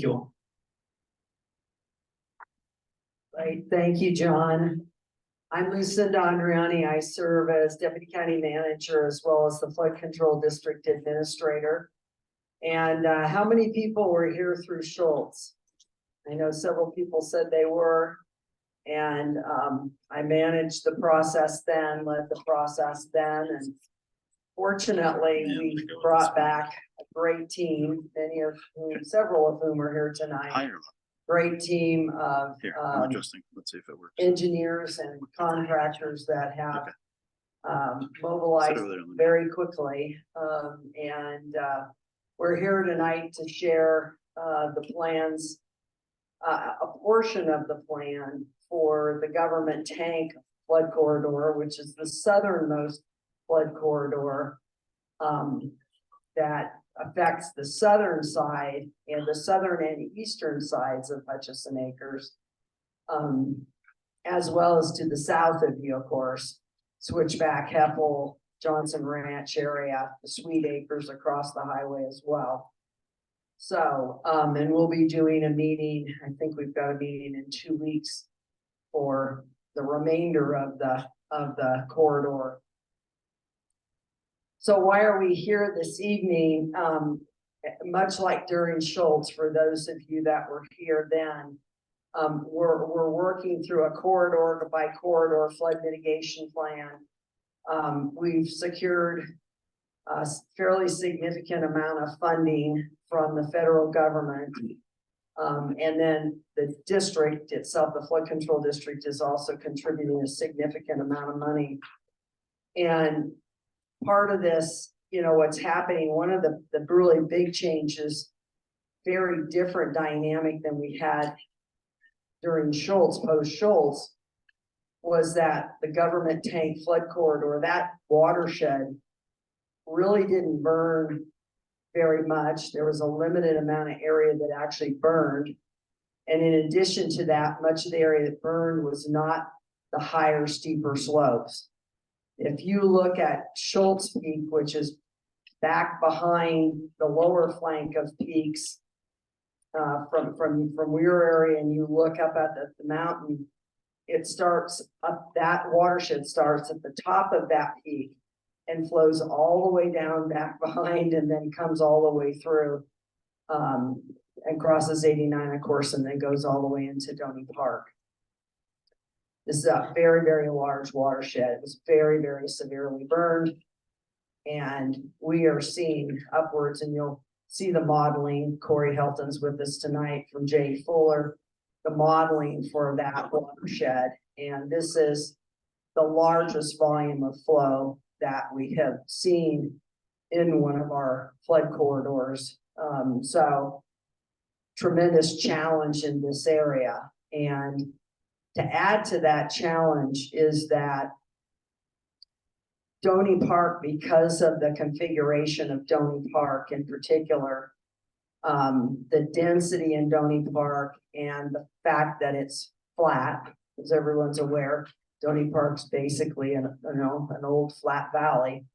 you. Right, thank you, John. I'm Lucinda Andriani. I serve as Deputy County Manager as well as the Flood Control District Administrator. And how many people were here through Schultz? I know several people said they were. And I managed the process then, led the process then, and fortunately, we brought back a great team, many of whom, several of whom are here tonight. Great team of I'm adjusting. Let's see if it works. engineers and contractors that have mobilized very quickly. We're here tonight to share the plans, a portion of the plan for the government tank flood corridor, which is the southernmost flood corridor that affects the southern side and the southern and eastern sides of Hutchison Acres, as well as to the south of you, of course, Switchback, Heppel, Johnson Ranch area, the Sweet Acres across the highway as well. So, and we'll be doing a meeting, I think we've got a meeting in 2 weeks for the remainder of the corridor. So why are we here this evening? Much like during Schultz, for those of you that were here then, we're working through a corridor by corridor flood mitigation plan. We've secured a fairly significant amount of funding from the federal government. And then the district itself, the flood control district, is also contributing a significant amount of money. And part of this, you know, what's happening, one of the really big changes, very different dynamic than we had during Schultz, post-Schultz, was that the government tank flood corridor, that watershed really didn't burn very much. There was a limited amount of area that actually burned. And in addition to that, much of the area that burned was not the higher, steeper slopes. If you look at Schultz Peak, which is back behind the lower flank of peaks from your area, and you look up at the mountain, it starts up, that watershed starts at the top of that peak and flows all the way down back behind and then comes all the way through and crosses 89, of course, and then goes all the way into Doney Park. This is a very, very large watershed. It was very, very severely burned. And we are seeing upwards, and you'll see the modeling. Corey Helton's with us tonight from Jay Fuller, the modeling for that watershed. And this is the largest volume of flow that we have seen in one of our flood corridors. So tremendous challenge in this area. And to add to that challenge is that Doney Park, because of the configuration of Doney Park in particular, the density in Doney Park and the fact that it's flat, as everyone's aware, Doney Park's basically an old flat valley.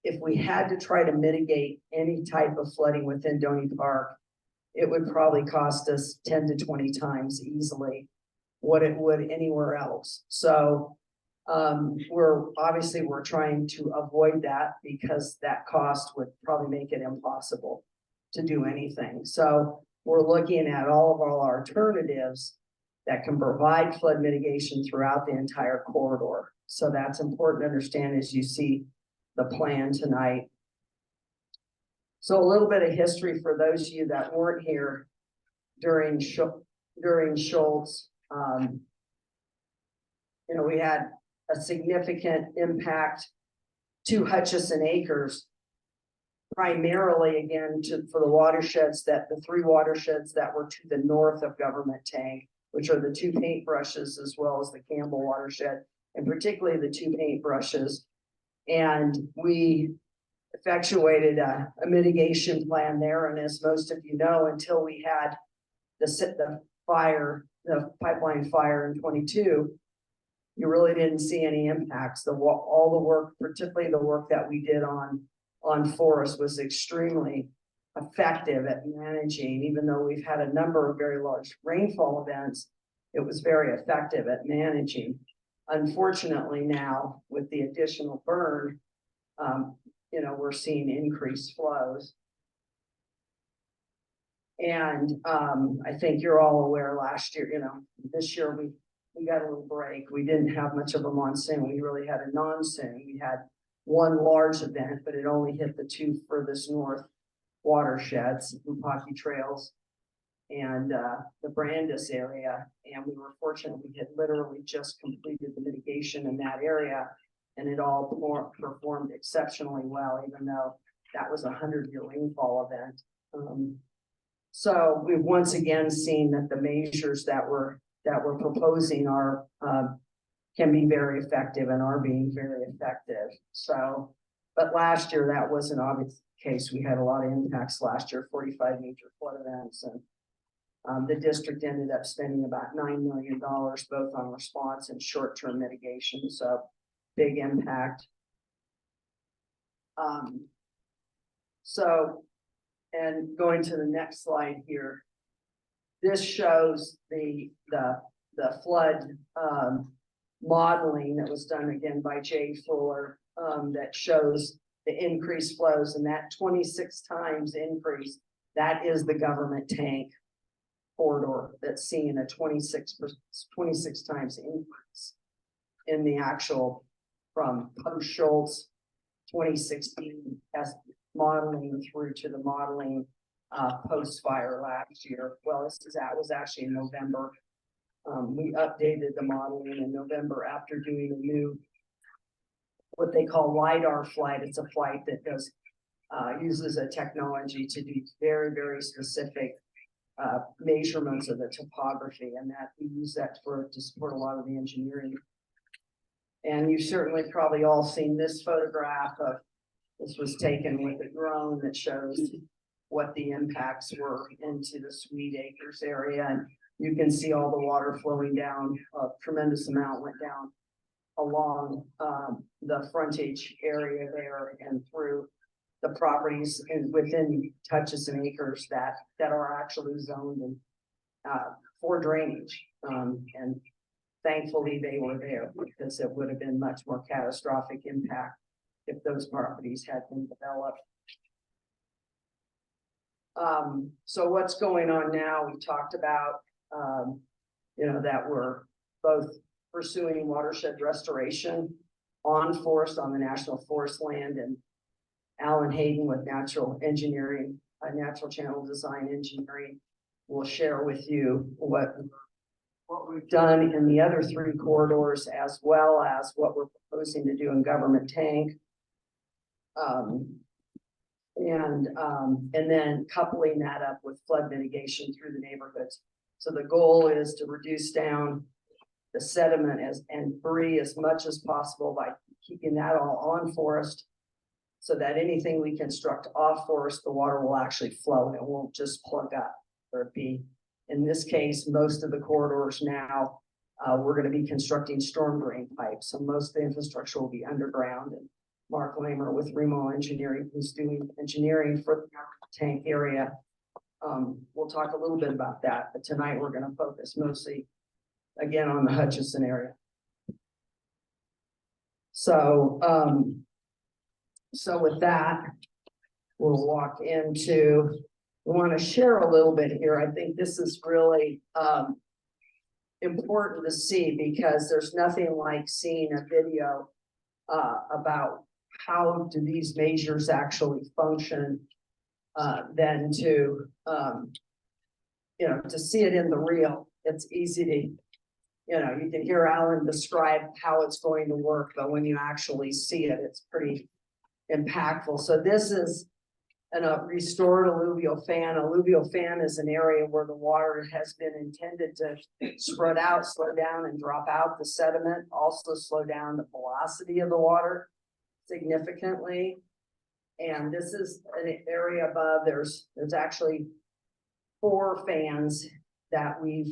If we had to try to mitigate any type of flooding within Doney Park, it would probably cost us 10 to 20 times easily what it would anywhere else. So we're trying to avoid that, because that cost would probably make it impossible to do anything. So we're looking at all of our alternatives that can provide flood mitigation throughout the entire corridor. So that's important to understand as you see the plan tonight. So a little bit of history for those of you that weren't here during Schultz. You know, we had a significant impact to Hutchison Acres, primarily again for the watersheds, that the 3 watersheds that were to the north of Government Tank, which are the 2 paintbrushes as well as the Campbell watershed, and particularly the 2 paintbrushes. And we effectuated a mitigation plan there. And as most of you know, until we had the pipeline fire in 22, you really didn't see any impacts. All the work, particularly the work that we did on Forest, was extremely effective at managing, even though we've had a number of very large rainfall events, it was very effective at managing. Unfortunately, now with the additional burn, we're seeing increased flows. And I think you're all aware last year, this year we got a little break. We didn't have much of a monsoon. We really had a non-soon. We had one large event, but it only hit the two furthest north watersheds, Upaki Trails and the Brandis area. And we were fortunate we had literally just completed the mitigation in that area, and it all performed exceptionally well, even though that was a 100-year rainfall event. So we've once again seen that the measures that we're proposing are can be very effective and are being very effective. So, but last year that was an obvious case. We had a lot of impacts last year, 45 major flood events, and the district ended up spending about $9 million both on response and short-term mitigation. So big impact. And going to the next slide here, this shows the flood modeling that was done again by Jay Fuller, that shows the increased flows, and that 26 times increase, that is the government tank corridor that's seeing a 26 times increase in the actual from post-Schultz 2016 as modeling through to the modeling post-fire last year. Well, that was actually in November. We updated the modeling in November after doing a new, what they call LiDAR flight. It's a flight that does uses a technology to do very, very specific measurements of the topography, and that we use that to support a lot of the engineering. And you've certainly probably all seen this photograph of, this was taken with a drone that shows what the impacts were into the Sweet Acres area. And you can see all the water flowing down, a tremendous amount went down along the frontage area there and through the properties and within Hutchison Acres that are actually zoned and for drainage. And thankfully they were there, because it would have been much more catastrophic impact if those properties had been developed. So what's going on now? We talked about, that we're both pursuing watershed restoration on forest, on the National Forest land, and Alan Hayden with natural engineering, natural channel design engineering will share with you what we've done in the other three corridors, as well as what we're proposing to do in government tank. And then coupling that up with flood mitigation through the neighborhoods. So the goal is to reduce down the sediment and debris as much as possible by keeping that all on forest, so that anything we construct off forest, the water will actually flow and it won't just plug up or be. In this case, most of the corridors now, we're going to be constructing storm drain pipes. So most of the infrastructure will be underground. And Mark Lamer with Remo Engineering, who's doing engineering for the tank area. We'll talk a little bit about that, but tonight we're going to focus mostly again on the Hutchison area. So, so with that, we'll walk into, we want to share a little bit here. I think this is really important to see, because there's nothing like seeing a video about how do these measures actually function, than to, to see it in the real. It's easy to, you can hear Alan describe how it's going to work, but when you actually see it, it's pretty impactful. So this is a restored alluvial fan. Alluvial fan is an area where the water has been intended to spread out, slow down, and drop out the sediment, also slow down the velocity of the water significantly. And this is an area above. There's actually 4 fans that we've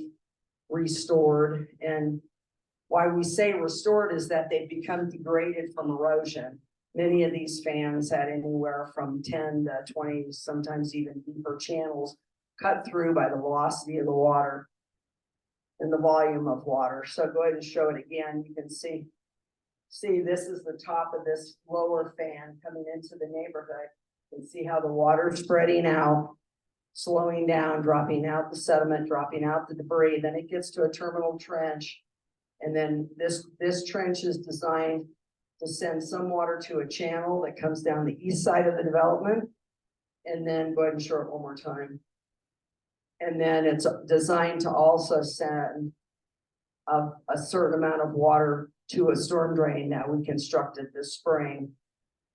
restored. And why we say restored is that they've become degraded from erosion. Many of these fans had anywhere from 10 to 20, sometimes even deeper channels cut through by the velocity of the water and the volume of water. So go ahead and show it again. You can see this is the top of this lower fan coming into the neighborhood. You can see how the water's spreading out, slowing down, dropping out the sediment, dropping out the debris. Then it gets to a terminal trench. And then this trench is designed to send some water to a channel that comes down the east side of the development. And then go ahead and show it one more time. And then it's designed to also send a certain amount of water to a storm drain that we constructed this spring.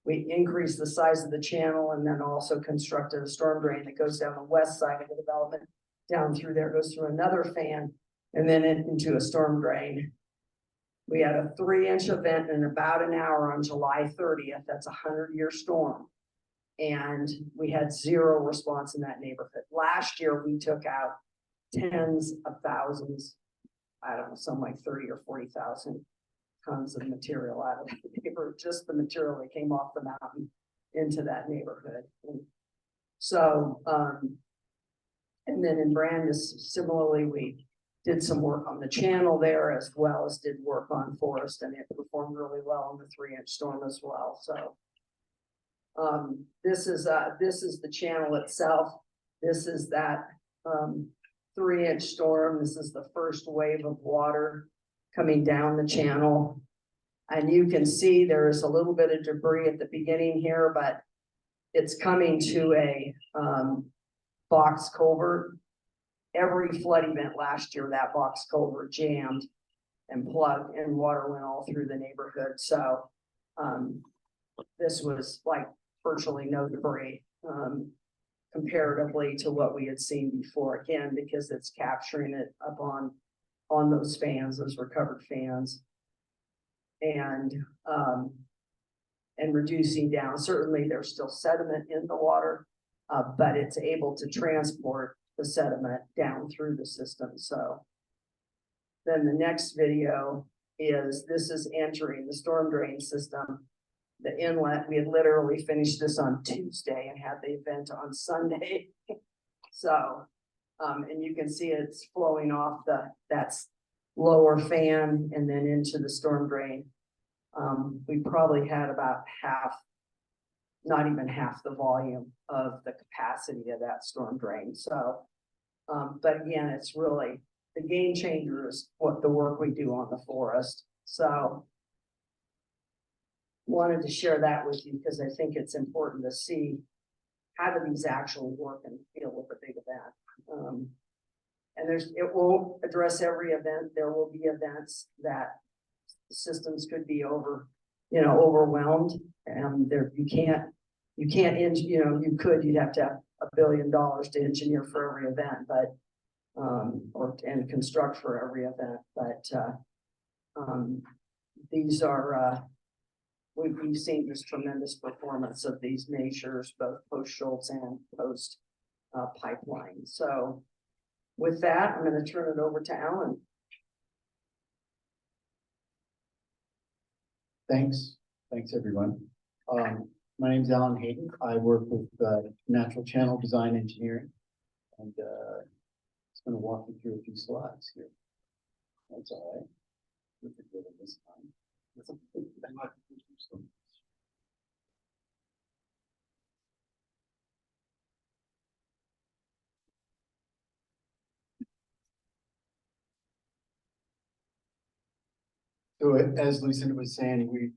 We increased the size of the channel and then also constructed a storm drain that goes down the west side of the development, down through there, goes through another fan, and then into a storm drain. We had a 3-inch event in about an hour on July 30th. That's a 100-year storm. And we had 0 response in that neighborhood. Last year, we took out tens of thousands, I don't know, something like 30 or 40,000 tons of material out of that neighborhood, just the material that came off the mountain into that neighborhood. And so, and then in Brandis, similarly, we did some work on the channel there as well as did work on Forest, and it performed really well in the 3-inch storm as well. So this is the channel itself. This is that 3-inch storm. This is the first wave of water coming down the channel. And you can see there is a little bit of debris at the beginning here, but it's coming to a box culvert. Every flood event last year, that box culvert jammed and plugged and water went all through the neighborhood. So this was like virtually no debris comparatively to what we had seen before, again, because it's capturing it up on those fans, those recovered fans, and reducing down. Certainly there's still sediment in the water, but it's able to transport the sediment down through the system. So then the next video is, this is entering the storm drain system. The inlet, we had literally finished this on Tuesday and had the event on Sunday. So, and you can see it's flowing off that's lower fan and then into the storm drain. We probably had about half, not even half the volume of the capacity of that storm drain. So, but again, it's really the game changer is what the work we do on the Forest. So wanted to share that with you because I think it's important to see how do these actually work and feel with a big event. And it won't address every event. There will be events that systems could be overwhelmed, and you'd have to have $1 billion to engineer for every event, but and construct for every event. But these are we've seen just tremendous performance of these measures, both post Schultz and post pipeline. So with that, I'm going to turn it over to Alan. Thanks everyone. My name is Alan Hayden. I work with Natural Channel Design Engineering, and just going to walk you through a few slides here. That's all right. We could do it this time. So as Lucinda was saying,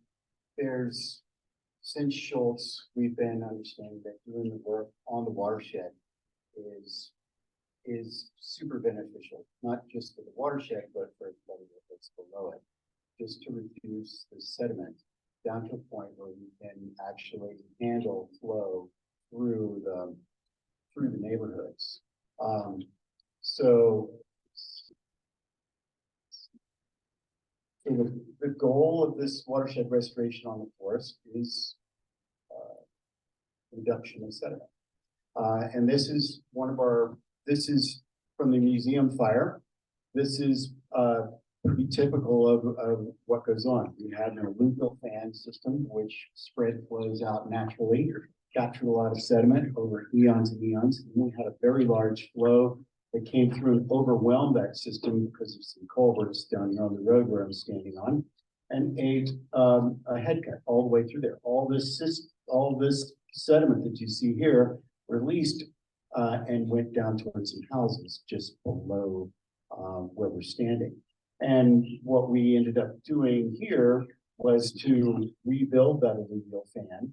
since Schultz, we've been understanding that doing the work on the watershed is super beneficial, not just for the watershed, but for everybody that's below it, just to reduce the sediment down to a point where we can actually handle flow through the neighborhoods. So the goal of this watershed restoration on the Forest is reduction of sediment. And this is this is from the museum fire. This is pretty typical of what goes on. We had an alluvial fan system, which spread flows out naturally, captured a lot of sediment over eons and eons. And we had a very large flow that came through and overwhelmed that system because of some culverts down here on the road where I'm standing on, and ate a head cut all the way through there. All this sediment that you see here released and went down towards some houses just below where we're standing. And what we ended up doing here was to rebuild that alluvial fan,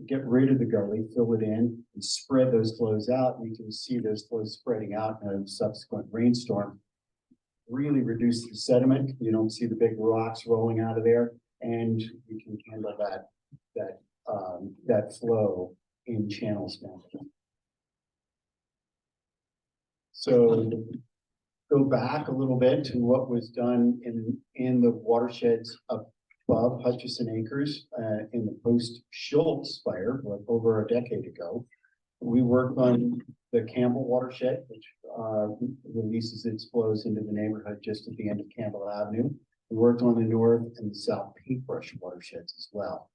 get rid of the gully, fill it in, and spread those flows out. And you can see those flows spreading out in a subsequent rainstorm. Really reduce the sediment. You don't see the big rocks rolling out of there, and you can handle that flow in channels now. So go back a little bit to what was done in the watersheds above Hutchison Acres in the post-Schultz fire, like over a decade ago. We worked on the Campbell watershed, which releases its flows into the neighborhood just at the end of Campbell Avenue. We worked on the north and the south paintbrush watersheds as well.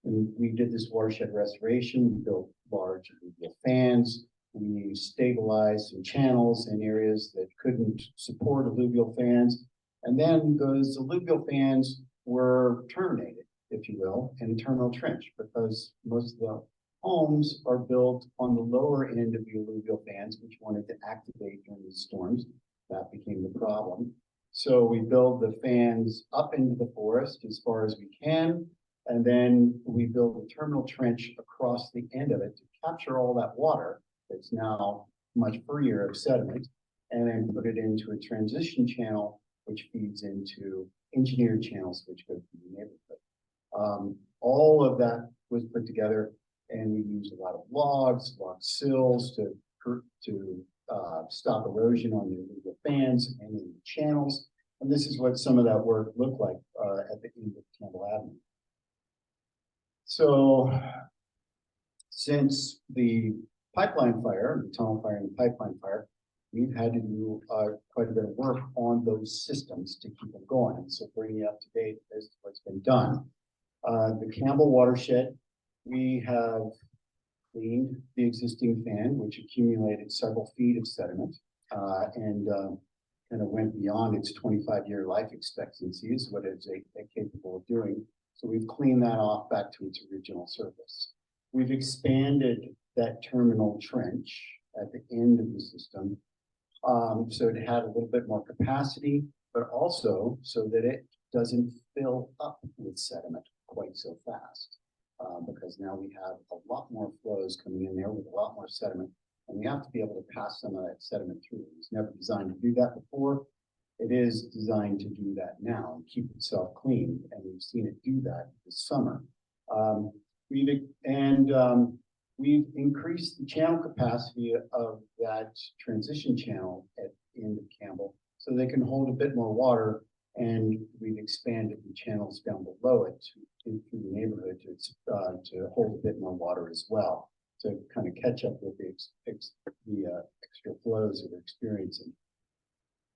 And we did this watershed restoration. We built large alluvial fans. We stabilized some channels in areas that couldn't support alluvial fans. And then those alluvial fans were terminated, if you will, in a terminal trench, because most of the homes are built on the lower end of the alluvial fans, which wanted to activate during the storms. That became the problem. So we build the fans up into the forest as far as we can, and then we build a terminal trench across the end of it to capture all that water that's now much freer of sediment, and then put it into a transition channel, which feeds into engineered channels, which go through the neighborhood. All of that was put together, and we used a lot of log sills to stop erosion on the alluvial fans and in the channels. And this is what some of that work looked like at the end of Campbell Avenue. So since the pipeline fire, the tunnel fire and the pipeline fire, we've had to do quite a bit of work on those systems to keep them going. And so bringing you up to date as to what's been done. The Campbell watershed, we have cleaned the existing fan, which accumulated several feet of sediment and kind of went beyond its 25-year life expectancy, is what it's capable of doing. So we've cleaned that off back to its original surface. We've expanded that terminal trench at the end of the system so it had a little bit more capacity, but also so that it doesn't fill up with sediment quite so fast. Because now we have a lot more flows coming in there with a lot more sediment, and we have to be able to pass some of that sediment through. It was never designed to do that before. It is designed to do that now and keep itself clean, and we've seen it do that this summer. We've increased the channel capacity of that transition channel at the end of Campbell so they can hold a bit more water, and we've expanded the channels down below it through the neighborhood to hold a bit more water as well, to kind of catch up with the extra flows that we're experiencing.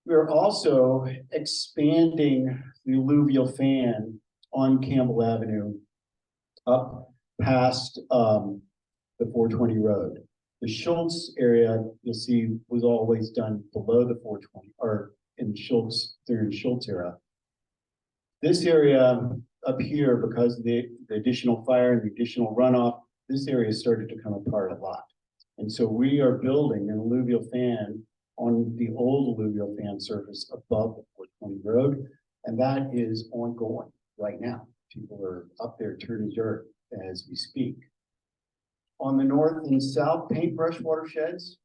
We're also expanding the alluvial fan on Campbell Avenue up past the 420 road. The Schultz area, you'll see, was always done below the 420, or in Schultz, during Schultz era. This area up here, because of the additional fire and the additional runoff, this area started to come apart a lot. And so we are building an alluvial fan on the old alluvial fan surface above the 420 road, and that is ongoing right now. People are up there turning dirt as we speak. On the north and south paintbrush watersheds,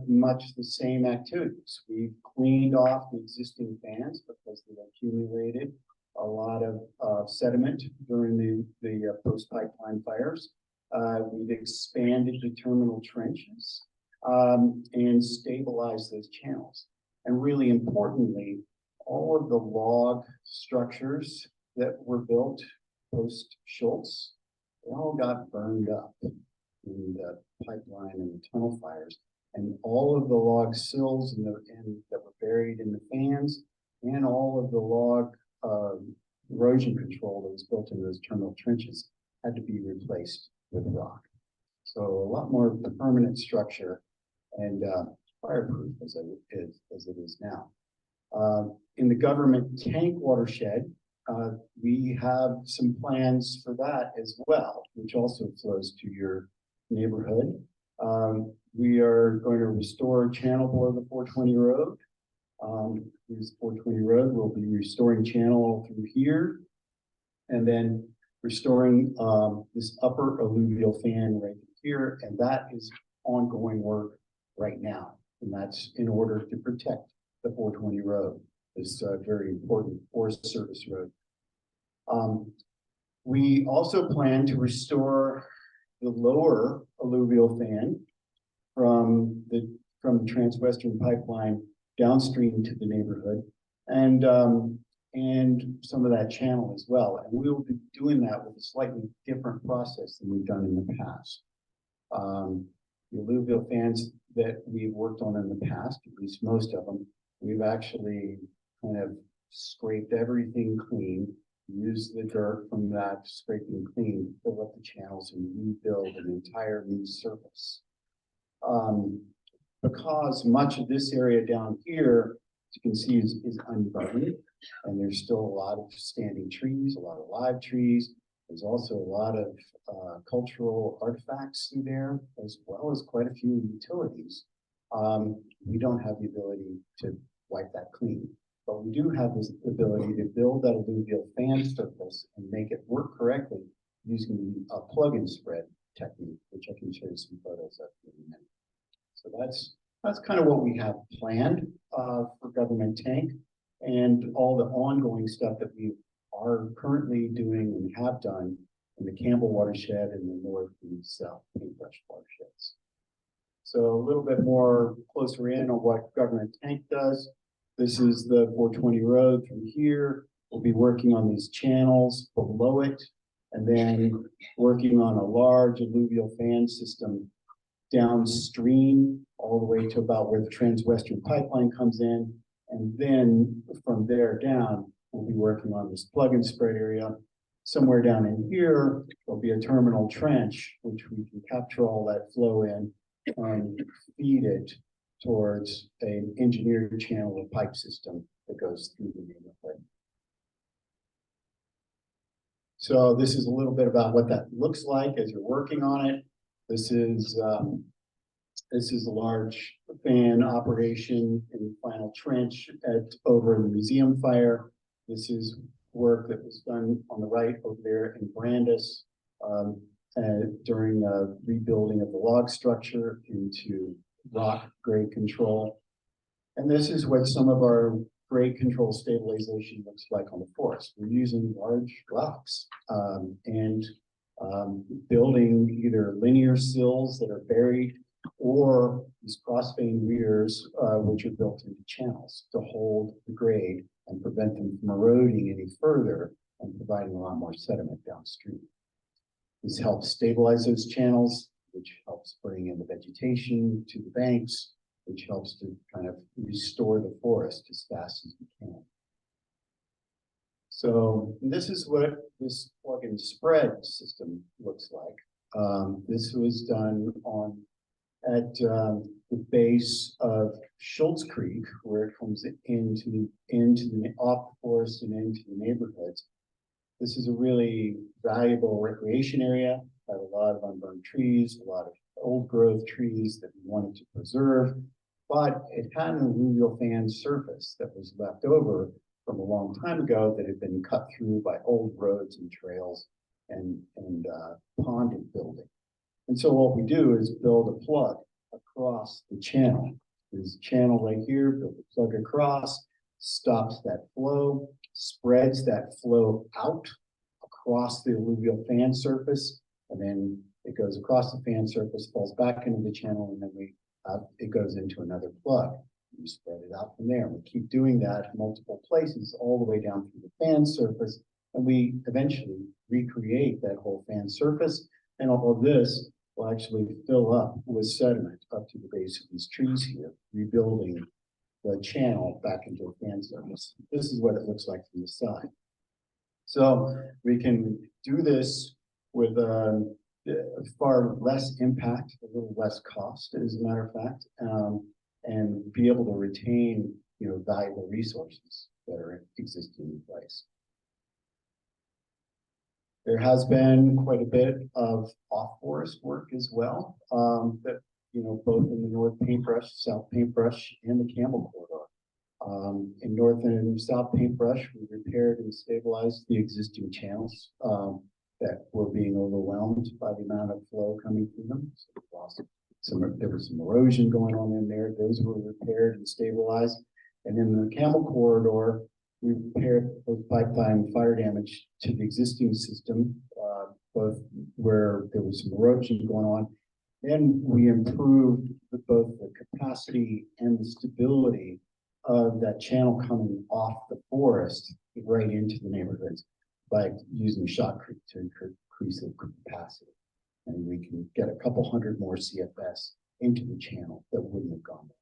much the same activities. We've cleaned off the existing fans because they accumulated a lot of sediment during the post-pipeline fires. We've expanded the terminal trenches and stabilized those channels. And really importantly, all of the log structures that were built post-Schultz, they all got burned up in the pipeline and the tunnel fires. And all of the log sills that were buried in the fans and all of the log erosion control that was built into those terminal trenches had to be replaced with rock. So a lot more permanent structure and fireproof as it is now. In the government tank watershed, we have some plans for that as well, which also flows to your neighborhood. We are going to restore a channel below the 420 road. Here's 420 road. We'll be restoring channel through here, and then restoring this upper alluvial fan right here, and that is ongoing work right now, and that's in order to protect the 420 road, this very important Forest Service road. We also plan to restore the lower alluvial fan from the Transwestern pipeline downstream to the neighborhood, and some of that channel as well. And we will be doing that with a slightly different process than we've done in the past. The alluvial fans that we've worked on in the past, at least most of them, we've actually kind of scraped everything clean, used the dirt from that scraping clean, fill up the channels and rebuild an entire new surface. Because much of this area down here, as you can see, is unburned, and there's still a lot of standing trees, a lot of live trees. There's also a lot of cultural artifacts through there, as well as quite a few utilities. We don't have the ability to wipe that clean, but we do have this ability to build that alluvial fan surface and make it work correctly using a plug and spread technique, which I can show you some photos of in a minute. So that's kind of what we have planned for government tank, and all the ongoing stuff that we are currently doing and have done in the Campbell watershed and the north and south paintbrush watersheds. So a little bit more closer in on what government tank does. This is the 420 road from here. We'll be working on these channels below it, and then working on a large alluvial fan system downstream all the way to about where the Transwestern pipeline comes in. And then from there down, we'll be working on this plug and spread area. Somewhere down in here, there'll be a terminal trench, which we can capture all that flow in and feed it towards an engineered channel or pipe system that goes through the neighborhood. So this is a little bit about what that looks like as you're working on it. This is a large fan operation in the final trench over in the museum fire. This is work that was done on the right over there in Brandis during rebuilding of the log structure into rock grade control. And this is what some of our grade control stabilization looks like on the forest. We're using large rocks and building either linear sills that are buried or these crossvein weirs, which are built into channels to hold the grade and prevent them from eroding any further and providing a lot more sediment downstream. This helps stabilize those channels, which helps bring in the vegetation to the banks, which helps to kind of restore the forest as fast as we can. So this is what this plug and spread system looks like. This was done at the base of Schultz Creek, where it comes into the off the forest and into the neighborhoods. This is a really valuable recreation area. Had a lot of unburned trees, a lot of old growth trees that we wanted to preserve, but it had an alluvial fan surface that was left over from a long time ago that had been cut through by old roads and trails and ponded building. And so what we do is build a plug across the channel. There's a channel right here, build a plug across, stops that flow, spreads that flow out across the alluvial fan surface, and then it goes across the fan surface, falls back into the channel, and then it goes into another plug. We spread it out from there. We keep doing that in multiple places all the way down through the fan surface, and we eventually recreate that whole fan surface. And all of this will actually fill up with sediment up to the base of these trees here, rebuilding the channel back into a fan service. This is what it looks like from the side. So we can do this with far less impact, a little less cost, as a matter of fact, and be able to retain, valuable resources that are existing in place. There has been quite a bit of off-forest work as well, that, both in the North Paintbrush, South Paintbrush, and the Campbell Corridor. In North and South Paintbrush, we repaired and stabilized the existing channels that were being overwhelmed by the amount of flow coming through them. So we lost there was some erosion going on in there. Those were repaired and stabilized. And in the Campbell Corridor, we repaired both pipeline fire damage to the existing system, both where there was some erosion going on, and we improved both the capacity and the stability of that channel coming off the forest right into the neighborhoods by using shotcrete to increase the capacity. And we can get a couple hundred more CFS into the channel that wouldn't have gone there.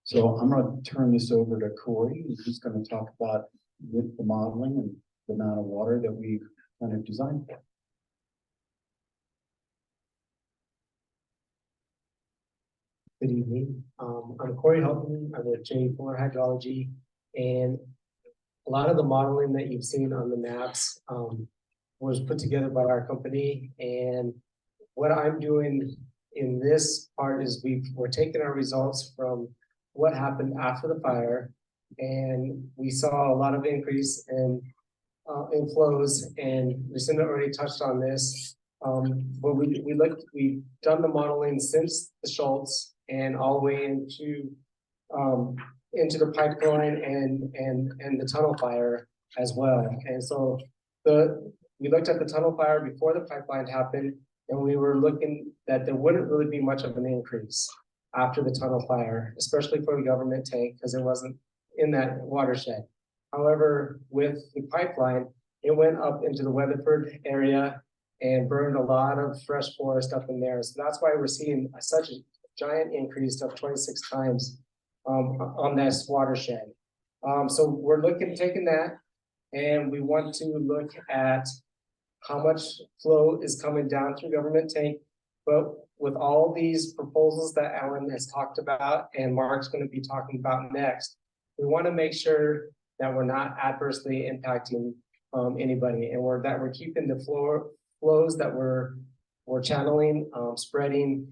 So I'm going to turn this over to Corey, who's going to talk about the modeling and the amount of water that we've kind of designed for. Good evening. I'm Corey Houghton. I'm with J. Fuller Hydrology, and a lot of the modeling that you've seen on the maps was put together by our company. And what I'm doing in this part is we're taking our results from what happened after the fire, and we saw a lot of increase in inflows, and Lucinda already touched on this. But we've done the modeling since the Schultz and all the way into the pipeline and the tunnel fire as well. And so we looked at the tunnel fire before the pipeline happened, and we were looking that there wouldn't really be much of an increase after the tunnel fire, especially for the government tank, because it wasn't in that watershed. However, with the pipeline, it went up into the Weatherford area and burned a lot of fresh forest up in there. So that's why we're seeing such a giant increase of 26 times on this watershed. So we're taking that, and we want to look at how much flow is coming down through government tank. But with all these proposals that Alan has talked about and Mark's going to be talking about next, we want to make sure that we're not adversely impacting anybody, and that we're keeping the flows that we're channeling, spreading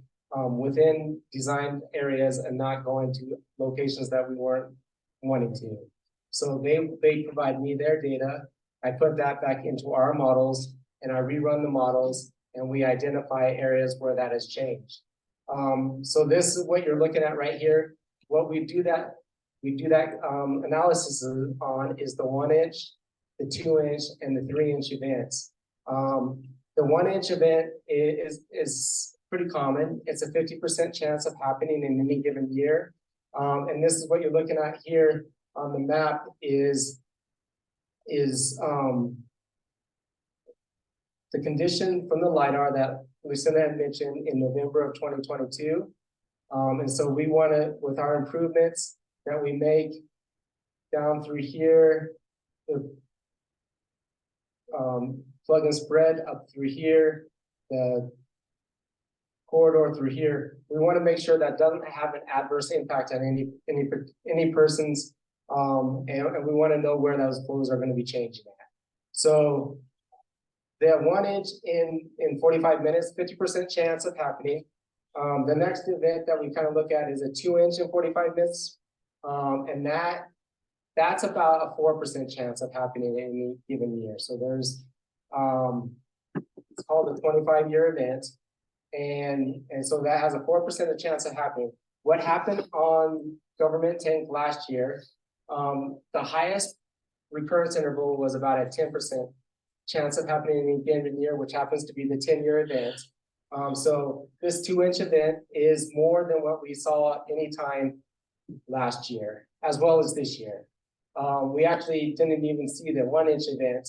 within designed areas and not going to locations that we weren't wanting to. So they provide me their data. I put that back into our models, and I rerun the models, and we identify areas where that has changed. So this is what you're looking at right here. What we do that analysis on is the 1 inch, the 2 inch, and the 3 inch events. The 1 inch event is pretty common. It's a 50% chance of happening in any given year. And this is what you're looking at here on the map is the condition from the LiDAR that Lucinda had mentioned in November of 2022. And so we want to, with our improvements that we make down through here, the plug and spread up through here, the corridor through here, we want to make sure that doesn't have an adverse impact on any person's, and we want to know where those flows are going to be changing at. So they have 1 inch in 45 minutes, 50% chance of happening. The next event that we kind of look at is a 2 inch in 45 minutes. And that's about a 4% chance of happening in any given year. So there's, it's called a 25-year event. And so that has a 4% chance of happening. What happened on government tank last year, the highest recurrence interval was about a 10% chance of happening in any given year, which happens to be the 10-year event. So this 2 inch event is more than what we saw anytime last year, as well as this year. We actually didn't even see the 1 inch event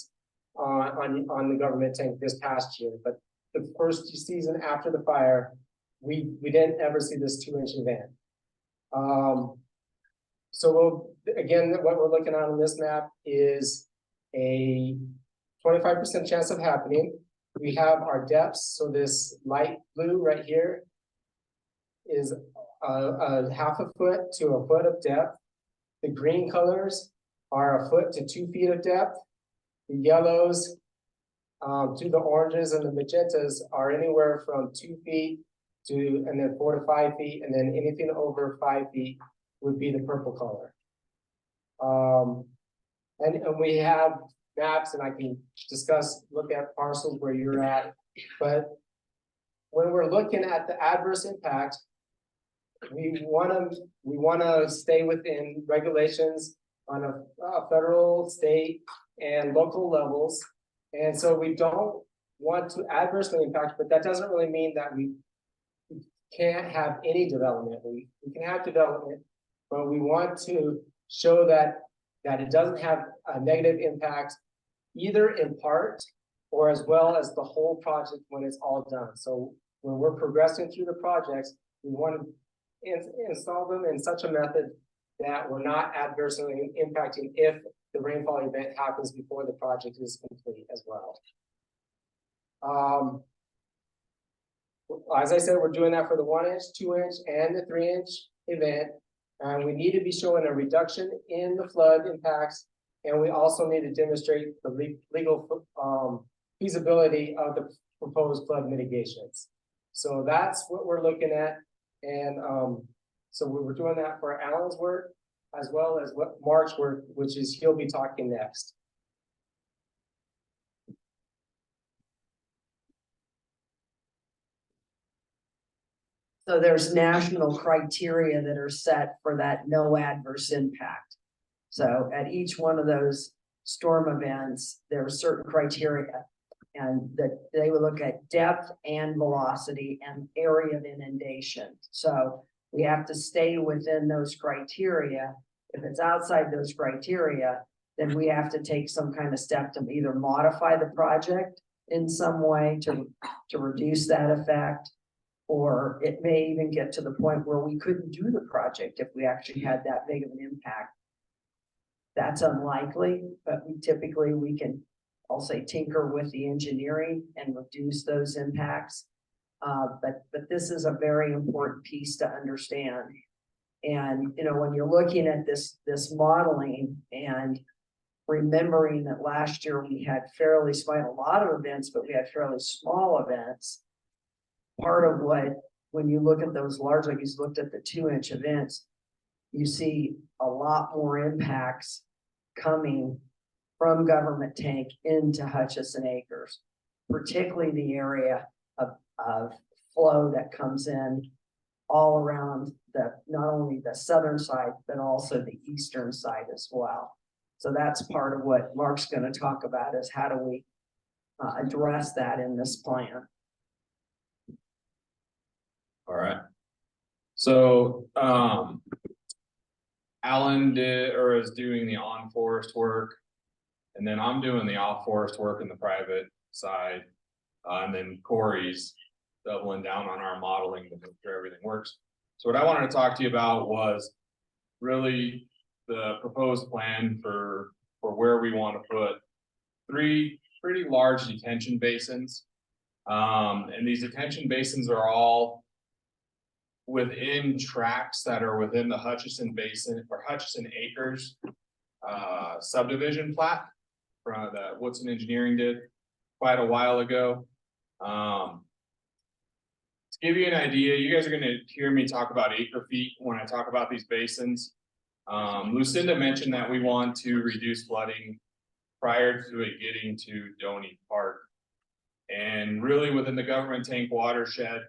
on the government tank this past year, but the first season after the fire, we didn't ever see this 2 inch event. So again, what we're looking at on this map is a 25% chance of happening. We have our depths, so this light blue right here is a half a foot to a foot of depth. The green colors are a foot to 2 feet of depth. The yellows to the oranges and the magentas are anywhere from 2 feet to, and then 4 to 5 feet, and then anything over 5 feet would be the purple color. And we have maps, and I can look at parcels where you're at, but when we're looking at the adverse impact, we wanna stay within regulations on a federal, state, and local levels. And so we don't want to adversely impact, but that doesn't really mean that we can't have any development. We can have development, but we want to show that it doesn't have a negative impact, either in part or as well as the whole project when it's all done. So when we're progressing through the projects, we want to install them in such a method that we're not adversely impacting if the rainfall event happens before the project is complete as well. As I said, we're doing that for the 1 inch, 2 inch, and the 3 inch event. And we need to be showing a reduction in the flood impacts. And we also need to demonstrate the legal feasibility of the proposed flood mitigations. So that's what we're looking at. And so we were doing that for Alan's work, as well as what Mark's work, which is he'll be talking next. So there's national criteria that are set for that no adverse impact. So at each one of those storm events, there are certain criteria. And that they would look at depth and velocity and area of inundation. So we have to stay within those criteria. If it's outside those criteria, then we have to take some kind of step to either modify the project in some way to reduce that effect. Or it may even get to the point where we couldn't do the project if we actually had that big of an impact. That's unlikely, but we can, I'll say, tinker with the engineering and reduce those impacts. But this is a very important piece to understand. And, you know, when you're looking at this modeling and remembering that last year we had fairly small, a lot of events, but we had fairly small events. Part of when you look at those large, like you looked at the 2 inch events, you see a lot more impacts coming from government tank into Hutchison Acres, particularly the area of flow that comes in all around not only the southern side, but also the eastern side as well. So that's part of what Mark's going to talk about, is how do we address that in this plan. All right. So Alan is doing the on-forest work, and then I'm doing the off-forest work in the private side, and then Corey's doubling down on our modeling to make sure everything works. So what I wanted to talk to you about was really the proposed plan for where we want to put 3 pretty large detention basins. And these detention basins are all within tracts that are within the Hutchison Basin or Hutchison Acres subdivision plat that Woodson Engineering did quite a while ago. To give you an idea, you guys are going to hear me talk about acre feet when I talk about these basins. Lucinda mentioned that we want to reduce flooding prior to it getting to Doney Park. And really within the government tank watershed,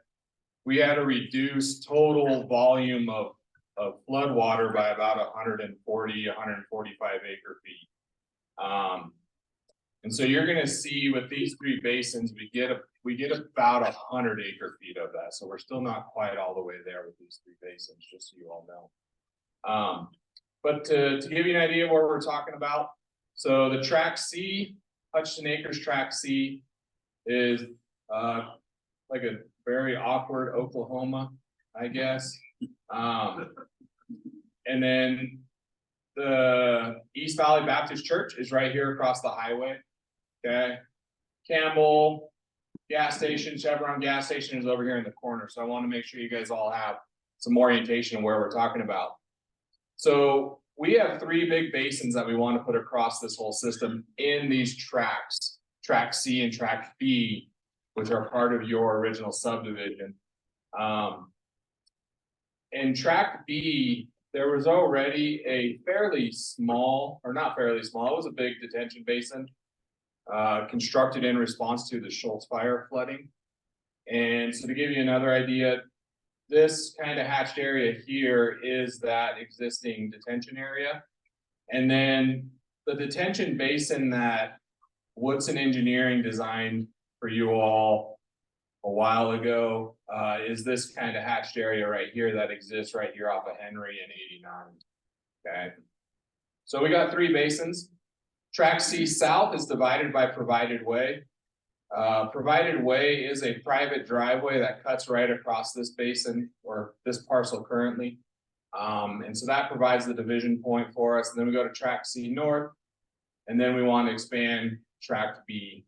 we had to reduce total volume of flood water by about 140, 145 acre feet. And so you're going to see with these 3 basins, we get about 100 acre feet of that. So we're still not quite all the way there with these 3 basins, just so you all know. But to give you an idea of what we're talking about, so the track C, Hutchison Acres track C, is like a very awkward Oklahoma, I guess. And then the East Valley Baptist Church is right here across the highway. Okay. Campbell gas station, Chevron gas station is over here in the corner. So I want to make sure you guys all have some orientation of where we're talking about. So we have three big basins that we want to put across this whole system in these tracks, track C and track B, which are part of your original subdivision. In track B, there was already a fairly small, or not fairly small, it was a big detention basin constructed in response to the Schultz fire flooding. And so to give you another idea, this kind of hatched area here is that existing detention area. And then the detention basin that Woodson Engineering designed for you all a while ago is this kind of hatched area right here that exists right here off of Henry and 89. Okay. So we got three basins. Track C South is divided by provided way. Provided way is a private driveway that cuts right across this basin or this parcel currently. And so that provides the division point for us. And then we go to track C North, and then we want to expand track B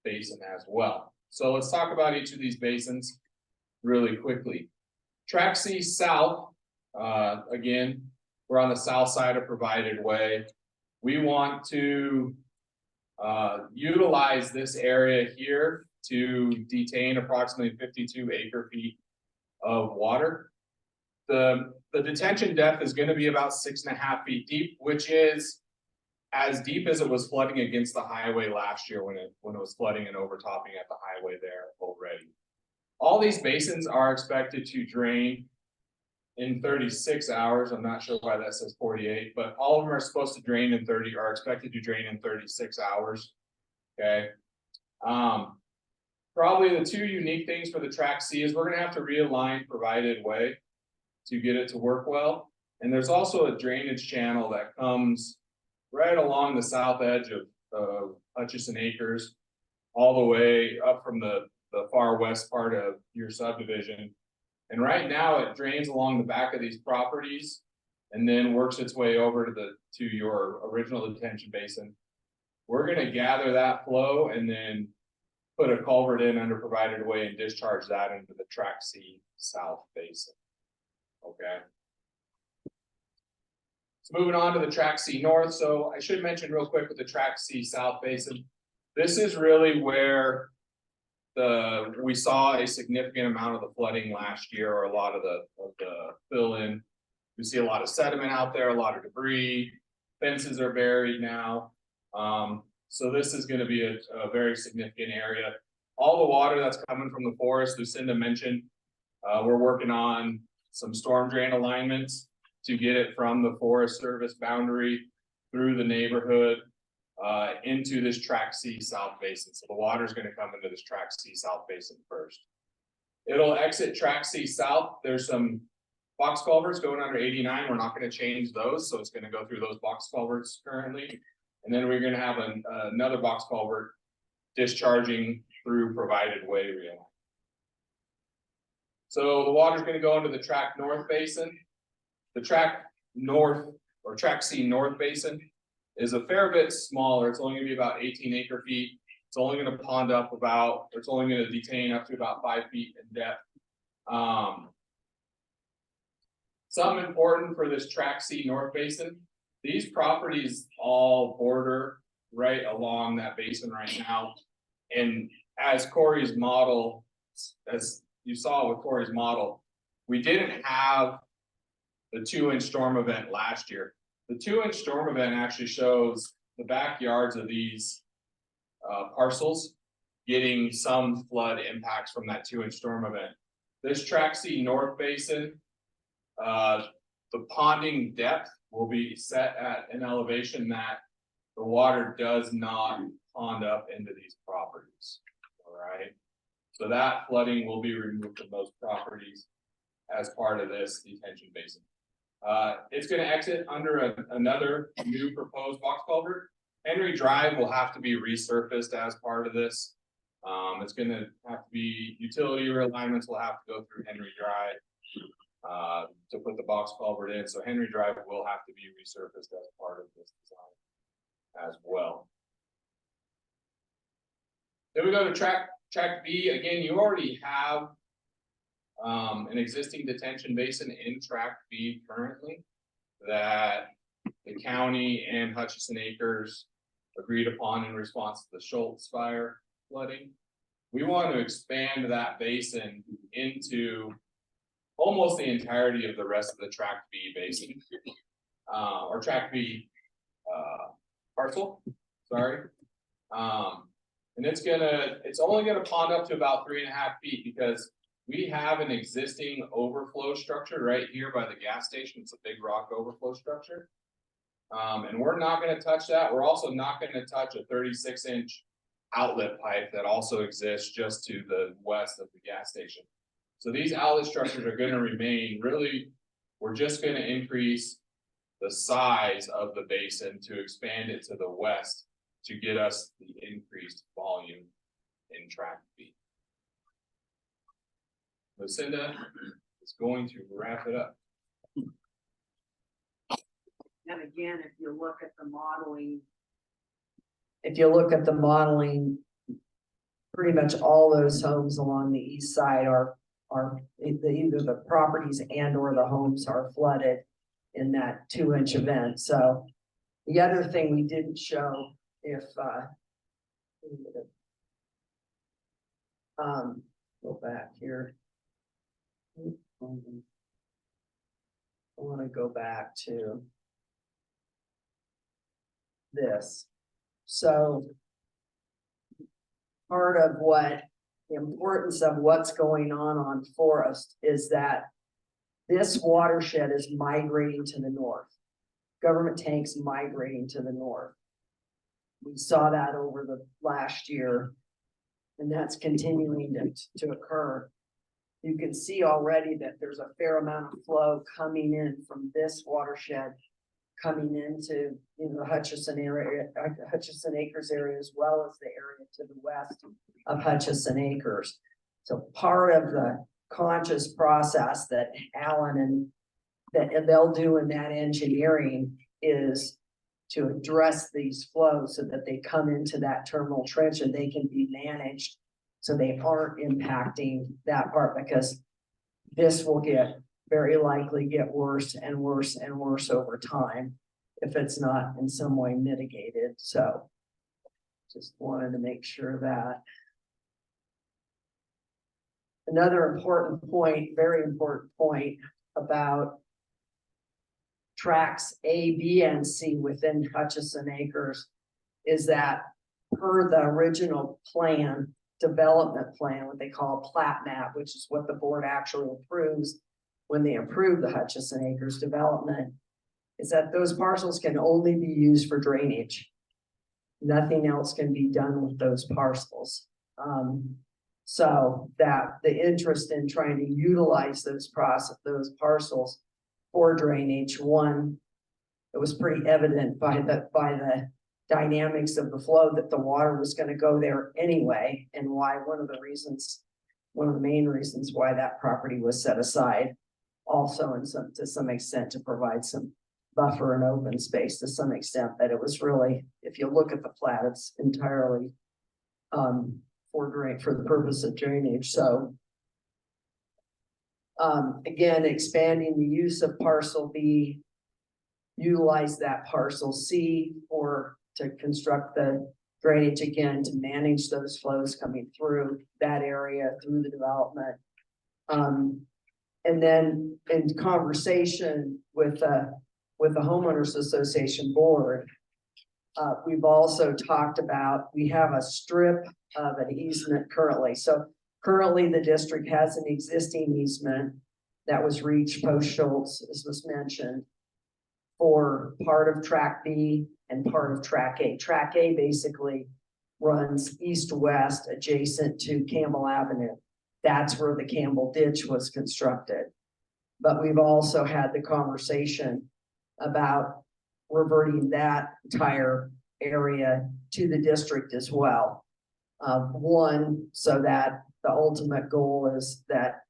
basin as well. So let's talk about each of these basins really quickly. Track C South, again, we're on the south side of provided way. We want to utilize this area here to detain approximately 52 acre feet of water. The detention depth is going to be about 6.5 feet deep, which is as deep as it was flooding against the highway last year when it was flooding and overtopping at the highway there already. All these basins are expected to drain in 36 hours. I'm not sure why that says 48, but all of them are supposed to drain in expected to drain in 36 hours. Okay. Probably the two unique things for the track C is we're going to have to realign provided way to get it to work well. And there's also a drainage channel that comes right along the south edge of Hutchison Acres, all the way up from the far west part of your subdivision. And right now it drains along the back of these properties and then works its way over to your original detention basin. We're going to gather that flow and then put a culvert in under provided way and discharge that into the track C South basin. Okay. So moving on to the track C North. So I should mention real quick with the track C South basin, this is really where we saw a significant amount of the flooding last year, or a lot of the fill in. We see a lot of sediment out there, a lot of debris, fences are buried now. So this is going to be a very significant area. All the water that's coming from the forest, Lucinda mentioned, we're working on some storm drain alignments to get it from the Forest Service boundary through the neighborhood into this track C South basin. So the water is going to come into this track C South basin first. It'll exit track C South. There's some box culverts going under 89. We're not going to change those. So it's going to go through those box culverts currently. And then we're going to have another box culvert discharging through provided way real. So the water is going to go into the track North basin. The track North or track C North basin is a fair bit smaller. It's only going to be about 18 acre feet. It's only going to pond up about, or it's only going to detain up to about 5 feet in depth. Something important for this track C North basin, these properties all border right along that basin right now. And as Corey's model, as you saw with Corey's model, we didn't have the 2-inch storm event last year. The 2-inch storm event actually shows the backyards of these parcels getting some flood impacts from that 2-inch storm event. This track C North basin, the ponding depth will be set at an elevation that the water does not pond up into these properties. All right. So that flooding will be removed from those properties as part of this detention basin. It's going to exit under another new proposed box culvert. Henry Drive will have to be resurfaced as part of this. It's going to have to be utility realignments will have to go through Henry Drive. to put the box culvert in, so Henry Drive will have to be resurfaced as part of this design as well. Then we go to track B, again, you already have an existing detention basin in track B currently that the county and Hutchison Acres agreed upon in response to the Schultz fire flooding. We want to expand that basin into almost the entirety of the rest of the track B basin. Or track B parcel, sorry. And it's only gonna pond up to about 3.5 feet because we have an existing overflow structure right here by the gas station. It's a big rock overflow structure. And we're not gonna touch that. We're also not gonna touch a 36-inch outlet pipe that also exists just to the west of the gas station. So these outlet structures are gonna remain really, we're just gonna increase the size of the basin to expand it to the west to get us the increased volume in track B. Lucinda is going to wrap it up. And again, if you look at the modeling, pretty much all those homes along the east side are either the properties and or the homes are flooded in that 2-inch event. So the other thing we didn't show, if go back here. I want to go back to this. So part of what the importance of what's going on Forest is that this watershed is migrating to the north. Government tanks migrating to the north. We saw that over the last year, and that's continuing to occur. You can see already that there's a fair amount of flow coming in from this watershed, coming into the Hutchison area, Hutchison Acres area, as well as the area to the west of Hutchison Acres. So part of the conscious process that Alan and they'll do in that engineering is to address these flows so that they come into that terminal trench and they can be managed so they aren't impacting that part, because this will very likely get worse and worse and worse over time if it's not in some way mitigated. So just wanted to make sure that. Another important point, very important point about tracks A, B, and C within Hutchison Acres is that per the original plan, development plan, what they call a plat map, which is what the board actually approves when they approve the Hutchison Acres development, is that those parcels can only be used for drainage. Nothing else can be done with those parcels. So that the interest in trying to utilize those parcels for drainage, one, it was pretty evident by the dynamics of the flow that the water was going to go there anyway, and why one of the main reasons why that property was set aside, also to some extent to provide some buffer and open space to some extent, that it was really, if you look at the plat, it's entirely for the purpose of drainage. So again, expanding the use of parcel B, utilize that parcel C or to construct the drainage again to manage those flows coming through that area through the development. And then in conversation with the homeowners association board, we've also talked about, we have a strip of an easement currently. So currently the district has an existing easement that was reached post Schultz, as was mentioned, for part of track B and part of track A. Track A basically runs east-west adjacent to Campbell Avenue. That's where the Campbell ditch was constructed. But we've also had the conversation about reverting that entire area to the district as well. One, so that the ultimate goal is that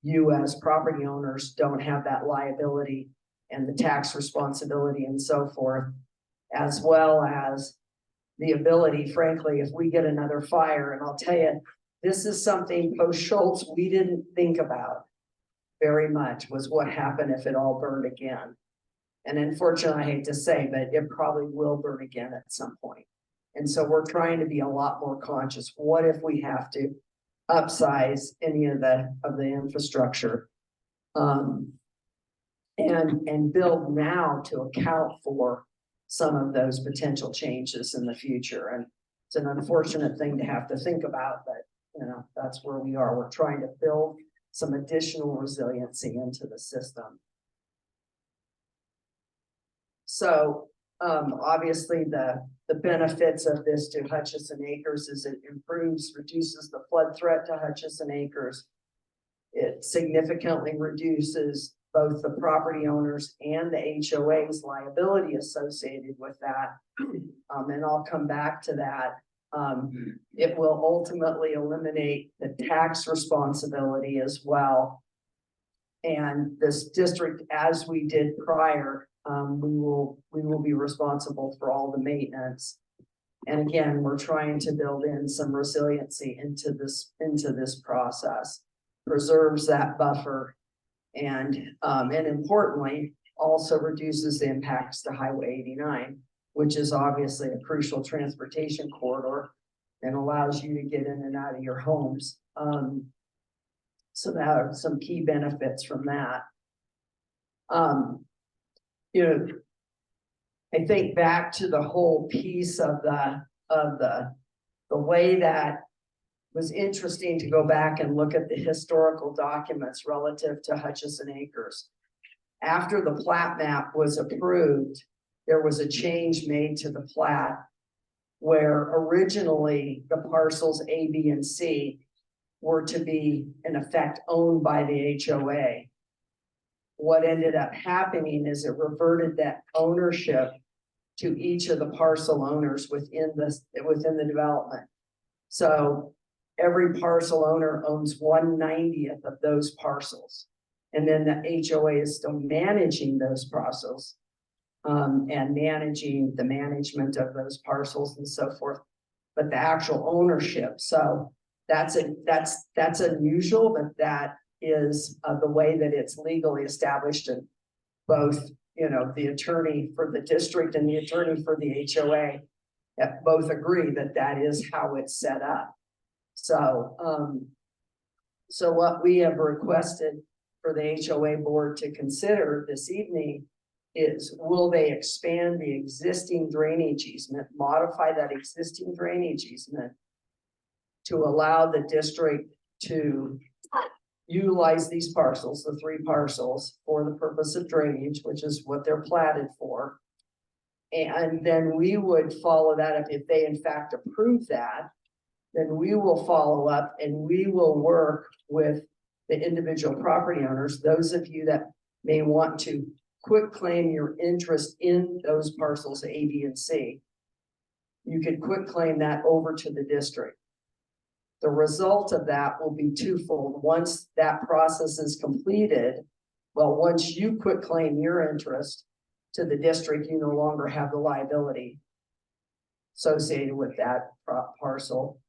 you as property owners don't have that liability and the tax responsibility and so forth, as well as the ability, frankly, if we get another fire, and I'll tell you, this is something post Schultz we didn't think about very much, was what happened if it all burned again. And unfortunately, I hate to say, but it probably will burn again at some point. And so we're trying to be a lot more conscious. What if we have to upsize any of the infrastructure? And build now to account for some of those potential changes in the future. And it's an unfortunate thing to have to think about, but you know, that's where we are. We're trying to build some additional resiliency into the system. So obviously the benefits of this to Hutchison Acres is it improves, reduces the flood threat to Hutchison Acres. It significantly reduces both the property owners and the HOA's liability associated with that. And I'll come back to that. It will ultimately eliminate the tax responsibility as well. And this district, as we did prior, we will be responsible for all the maintenance. And again, we're trying to build in some resiliency into this process, preserves that buffer, and importantly, also reduces the impacts to Highway 89, which is obviously a crucial transportation corridor and allows you to get in and out of your homes. So there are some key benefits from that. You know, I think back to the whole piece of the way that was interesting to go back and look at the historical documents relative to Hutchison Acres. After the plat map was approved, there was a change made to the plat where originally the parcels A, B, and C were to be in effect owned by the HOA. What ended up happening is it reverted that ownership to each of the parcel owners within the development. So every parcel owner owns 1/90th of those parcels. And then the HOA is still managing those parcels and managing the management of those parcels and so forth. But the actual ownership, so that's unusual, but that is the way that it's legally established. And both, you know, the attorney for the district and the attorney for the HOA both agree that that is how it's set up. So, so what we have requested for the HOA board to consider this evening is, will they expand the existing drainage easement, modify that existing drainage easement to allow the district to utilize these parcels, the 3 parcels, for the purpose of drainage, which is what they're platted for. And then we would follow that up. If they in fact approve that, then we will follow up and we will work with the individual property owners, those of you that may want to quit claim your interest in those parcels A, B, and C. You could quit claim that over to the district. The result of that will be twofold. Once that process is completed, well, once you quit claim your interest to the district, you no longer have the liability associated with that parcel.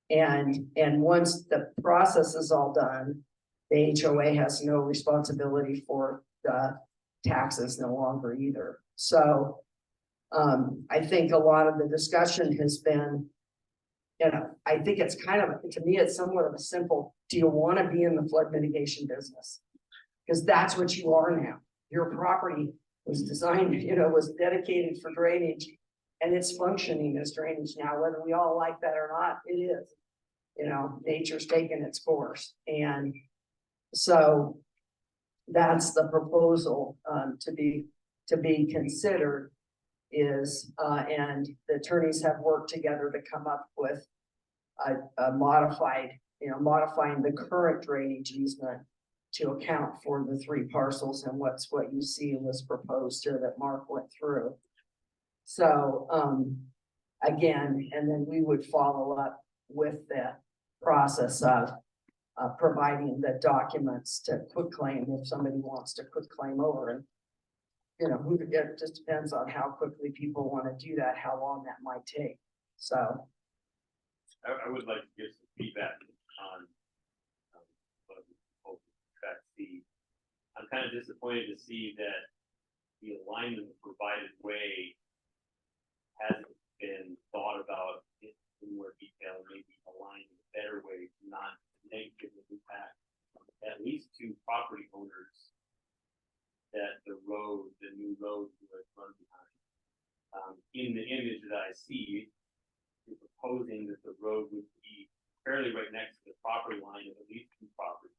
And once the process is all done, the HOA has no responsibility for the taxes no longer either. So I think a lot of the discussion has been, you know, I think it's kind of, to me, it's somewhat of a simple, do you want to be in the flood mitigation business? Because that's what you are now. Your property was designed, you know, was dedicated for drainage, and it's functioning as drainage now, whether we all like that or not, it is. You know, nature's taken its course. And so that's the proposal to be considered is, and the attorneys have worked together to come up with a modified, you know, modifying the current drainage easement to account for the 3 parcels and what you see was proposed here that Mark went through. So again, and then we would follow up with the process of providing the documents to quitclaim if somebody wants to quitclaim over and. You know, it just depends on how quickly people want to do that, how long that might take, so. I would like to give some feedback on. What we hope to track C. I'm kind of disappointed to see that the alignment of provided way hasn't been thought about in more detail, maybe aligned in a better way, not negatively impact at least two property owners that the new road would run behind. In the image that I see, you're proposing that the road would be fairly right next to the property line of at least two properties.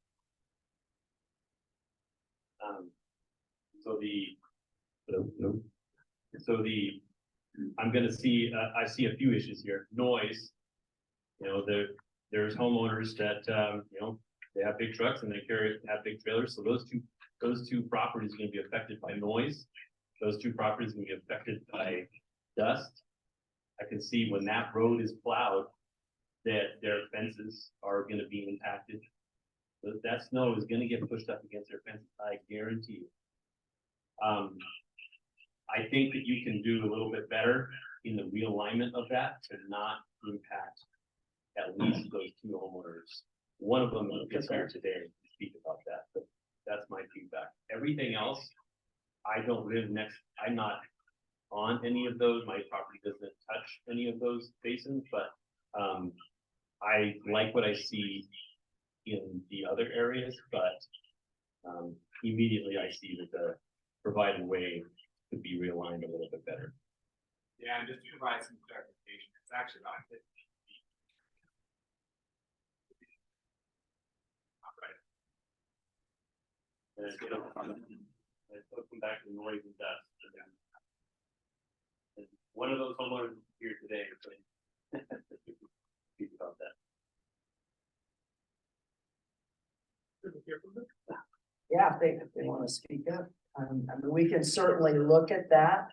I'm gonna see, I see a few issues here. Noise. You know, there's homeowners that, you know, they have big trucks and they have big trailers, so those two properties are gonna be affected by noise. Those two properties are gonna be affected by dust. I can see when that road is plowed, that their fences are gonna be impacted. That snow is gonna get pushed up against their fences, I guarantee you. I think that you can do a little bit better in the realignment of that to not impact at least those two homeowners. One of them is here today to speak about that, but that's my feedback. Everything else, I don't live next, I'm not on any of those. My property doesn't touch any of those basins, but I like what I see in the other areas, but immediately I see that the provided way could be realigned a little bit better. Yeah, and just to provide some clarification, it's actually about 50 feet. Not right. And let's come back to noise and dust. And one of those homeowners is here today, so speak about that. Yeah, if they want to speak up, I mean, we can certainly look at that,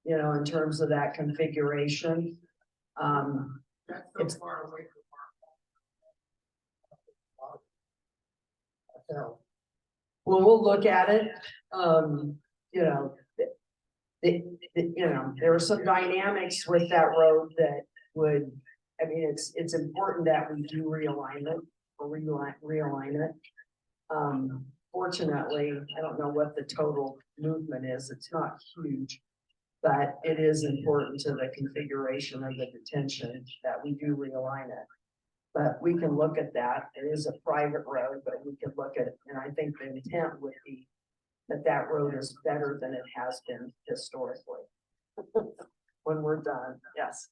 you know, in terms of that configuration. It's far away from well, we'll look at it, you know. You know, there are some dynamics with that road that would, I mean, it's important that we do realign it or realign it. Fortunately, I don't know what the total movement is. It's not huge, but it is important to the configuration of the detention that we do realign it. But we can look at that. It is a private road, but we can look at it. And I think the intent would be that that road is better than it has been historically. When we're done, yes.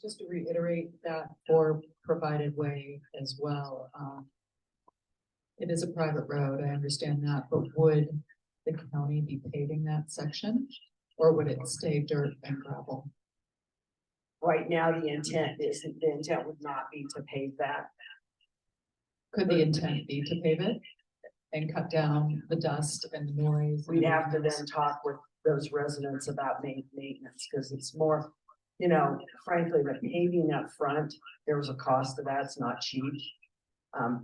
Just to reiterate that for provided way as well, it is a private road, I understand that, but would the county be paving that section? Or would it stay dirt and gravel? Right now, the intent would not be to pave that. Could the intent be to pave it and cut down the dust and the noise? We'd have to then talk with those residents about maintenance, because it's more, you know, frankly, the paving up front, there's a cost to that, it's not cheap.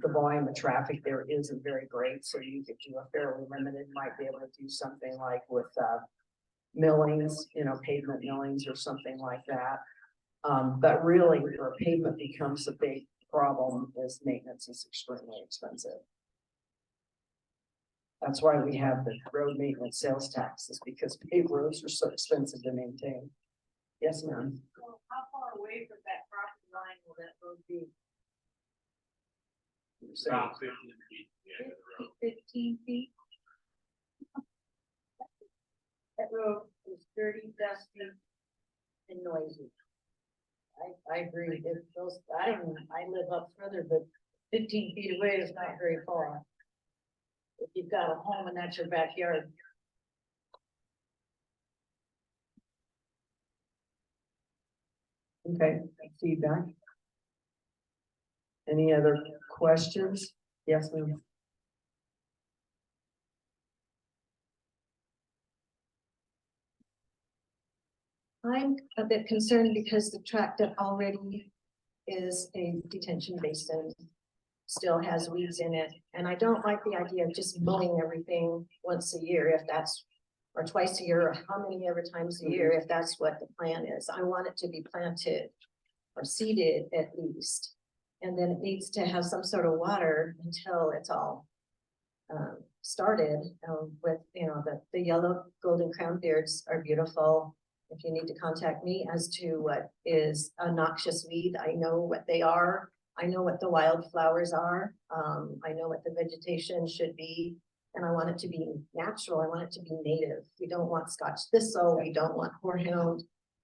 The volume of traffic there isn't very great, so you could do a fairly limited, might be able to do something like with millings, you know, pavement millings or something like that. But really, where pavement becomes a big problem is maintenance is extremely expensive. That's why we have the road maintenance sales taxes, because paved roads are so expensive to maintain. Yes, ma'am. Well, how far away from that property line will that road be? Around 15 feet. Yeah, the road. 15 feet? That road is dirty, dusty, and noisy. I agree. If those, I live up further, but 15 feet away is not very far. If you've got a home and that's your backyard. Okay, feedback. Any other questions? Yes, ma'am. I'm a bit concerned because the tract that already is a detention basin still has weeds in it. And I don't like the idea of just mowing everything once a year, if that's, or twice a year, or how many ever times a year, if that's what the plan is. I want it to be planted or seeded at least. And then it needs to have some sort of water until it's all started with, you know, the yellow golden crown beards are beautiful. If you need to contact me as to what is a noxious weed, I know what they are. I know what the wildflowers are. I know what the vegetation should be. And I want it to be natural. I want it to be native. We don't want Scotch thistle. We don't want horehound.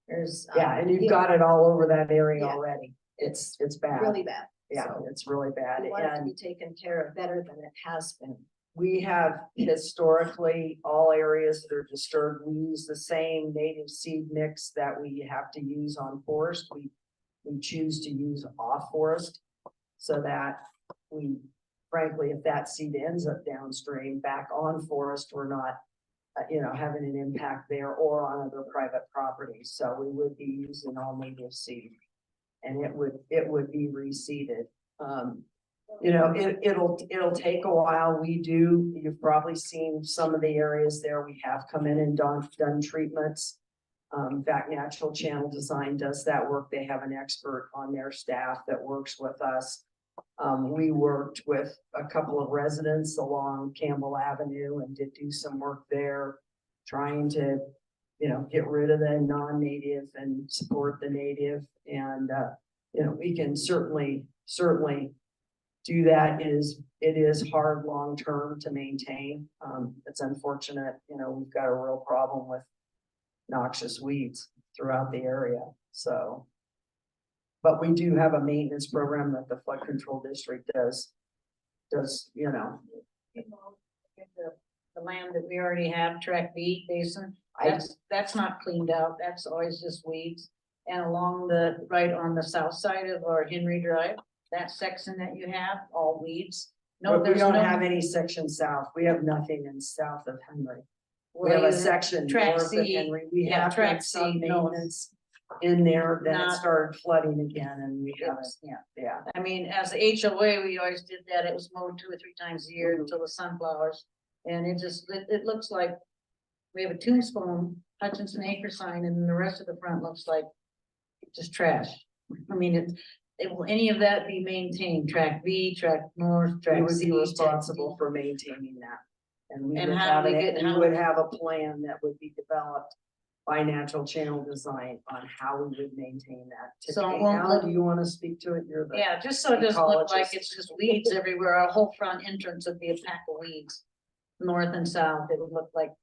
There's. Yeah, and you've got it all over that area Yeah. already. It's bad. Really bad. Yeah, So it's really bad. I want it to And be taken care of better than it has been. we have historically, all areas that are disturbed, we use the same native seed mix that we have to use on forest. We choose to use off forest so that we, frankly, if that seed ends up downstream back on forest, we're not, having an impact there or on other private properties. So we would be using all native seed. And it would be reseeded. It'll take a while. You've probably seen some of the areas there. We have come in and done treatments. In fact, Natural Channel Design does that work. They have an expert on their staff that works with us. We worked with a couple of residents along Campbell Avenue and did do some work there, trying to, get rid of the non-native and support the native. And, we can certainly do that. It is hard long-term to maintain. It's unfortunate, we've got a real problem with noxious weeds throughout the area, so. But we do have a maintenance program that the flood control district does. The land that we already have, track B basin, I, that's not cleaned out, that's always just weeds. And along right on the south side of our Henry Drive, that section that you have, all weeds. No, we there's don't no. have any section south. We have nothing in south of Henry. We Well, have a you- section track north of C, Henry. We yeah, have track had some C, no. maintenance in there, then it Not- started flooding again and we haven't, Yeah, I mean, as a HOA, we always did that, it was mowed 2 or 3 times a year Mhm. until the sunflowers. And it looks like we have a tombstone, Hutchison Acres sign, and then the rest of the front looks like just trash. I mean, will any of that be maintained? Track B, track north, we track would C? be track responsible D? for maintaining that. And we And would how have do we it, get- we how- would have a plan that would be developed by Natural Channel Design on how we would maintain that. So it Typically, won't Alan, look- do you want to speak to it? You're the. Yeah, just so it doesn't look like ecologist. it's just weeds everywhere, our whole front entrance would be a pack of weeds. North and south, it would look like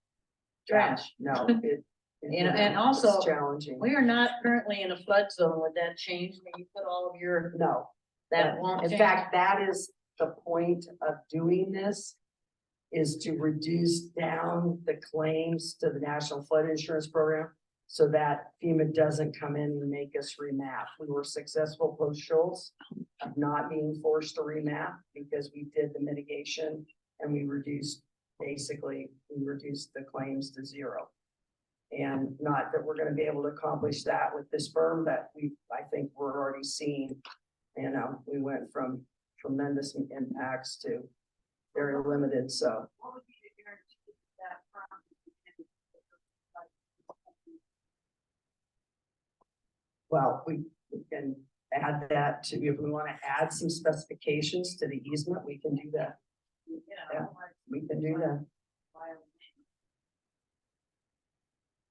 trash. No, And it's also, challenging. We are not currently in a flood zone. Would that change when you put all of your, No, that won't in change? fact, that is the point of doing this. Is to reduce down the claims to the National Flood Insurance Program. So that FEMA doesn't come in and make us remap. We were successful post Schultz of not being forced to remap because we did the mitigation and we reduced the claims to 0. And not that we're gonna be able to accomplish that with this firm, but I think we're already seeing, we went from tremendous impacts to very limited, so. Well, we can add that to, if we want to add some specifications to the easement, we can do that. Yeah, we can do that.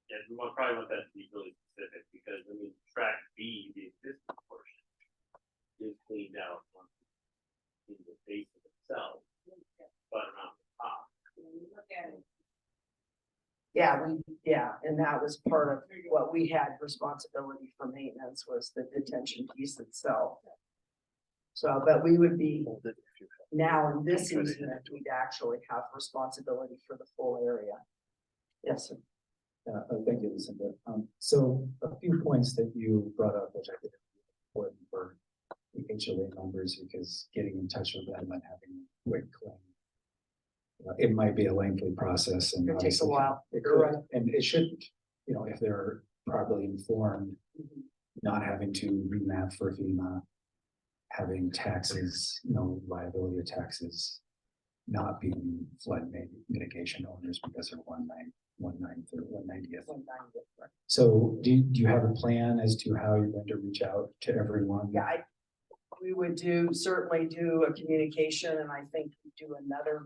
Yeah, probably want that to be really specific, because track B, the existing portion, is cleaned out on in the base of itself, but around the top. Yeah, and that was part of what we had responsibility for maintenance was the detention piece itself. So, but we would be, now in this easement, we'd actually have responsibility for the full area. Yes, sir. Thank you, Lucinda. So a few points that you brought up, which I think are important for the HOA members, because getting in touch with them and having a quick claim. It might be a lengthy process and It takes a obviously while. It You're could, and it should, if they're properly informed, not having to remap for FEMA. having taxes, no liability of taxes. Not being flood mitigation owners because they're 1/90th. So do you have a plan as to how you're going to reach out to everyone? Yeah, we would certainly do a communication, and I think we do another,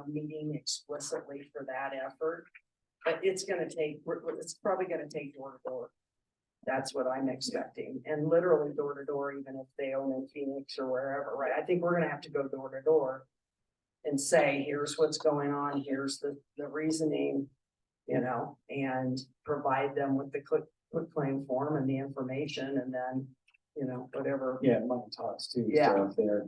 meeting explicitly for that effort. But it's probably gonna take door to door. That's what I'm expecting, and literally door to door, even if they own in Phoenix or wherever, right? I think we're gonna have to go door to door and say, here's what's going on, here's the reasoning, and provide them with the quick claim form and the information, and then, whatever. Yeah, money talks too. Yeah. So if they're,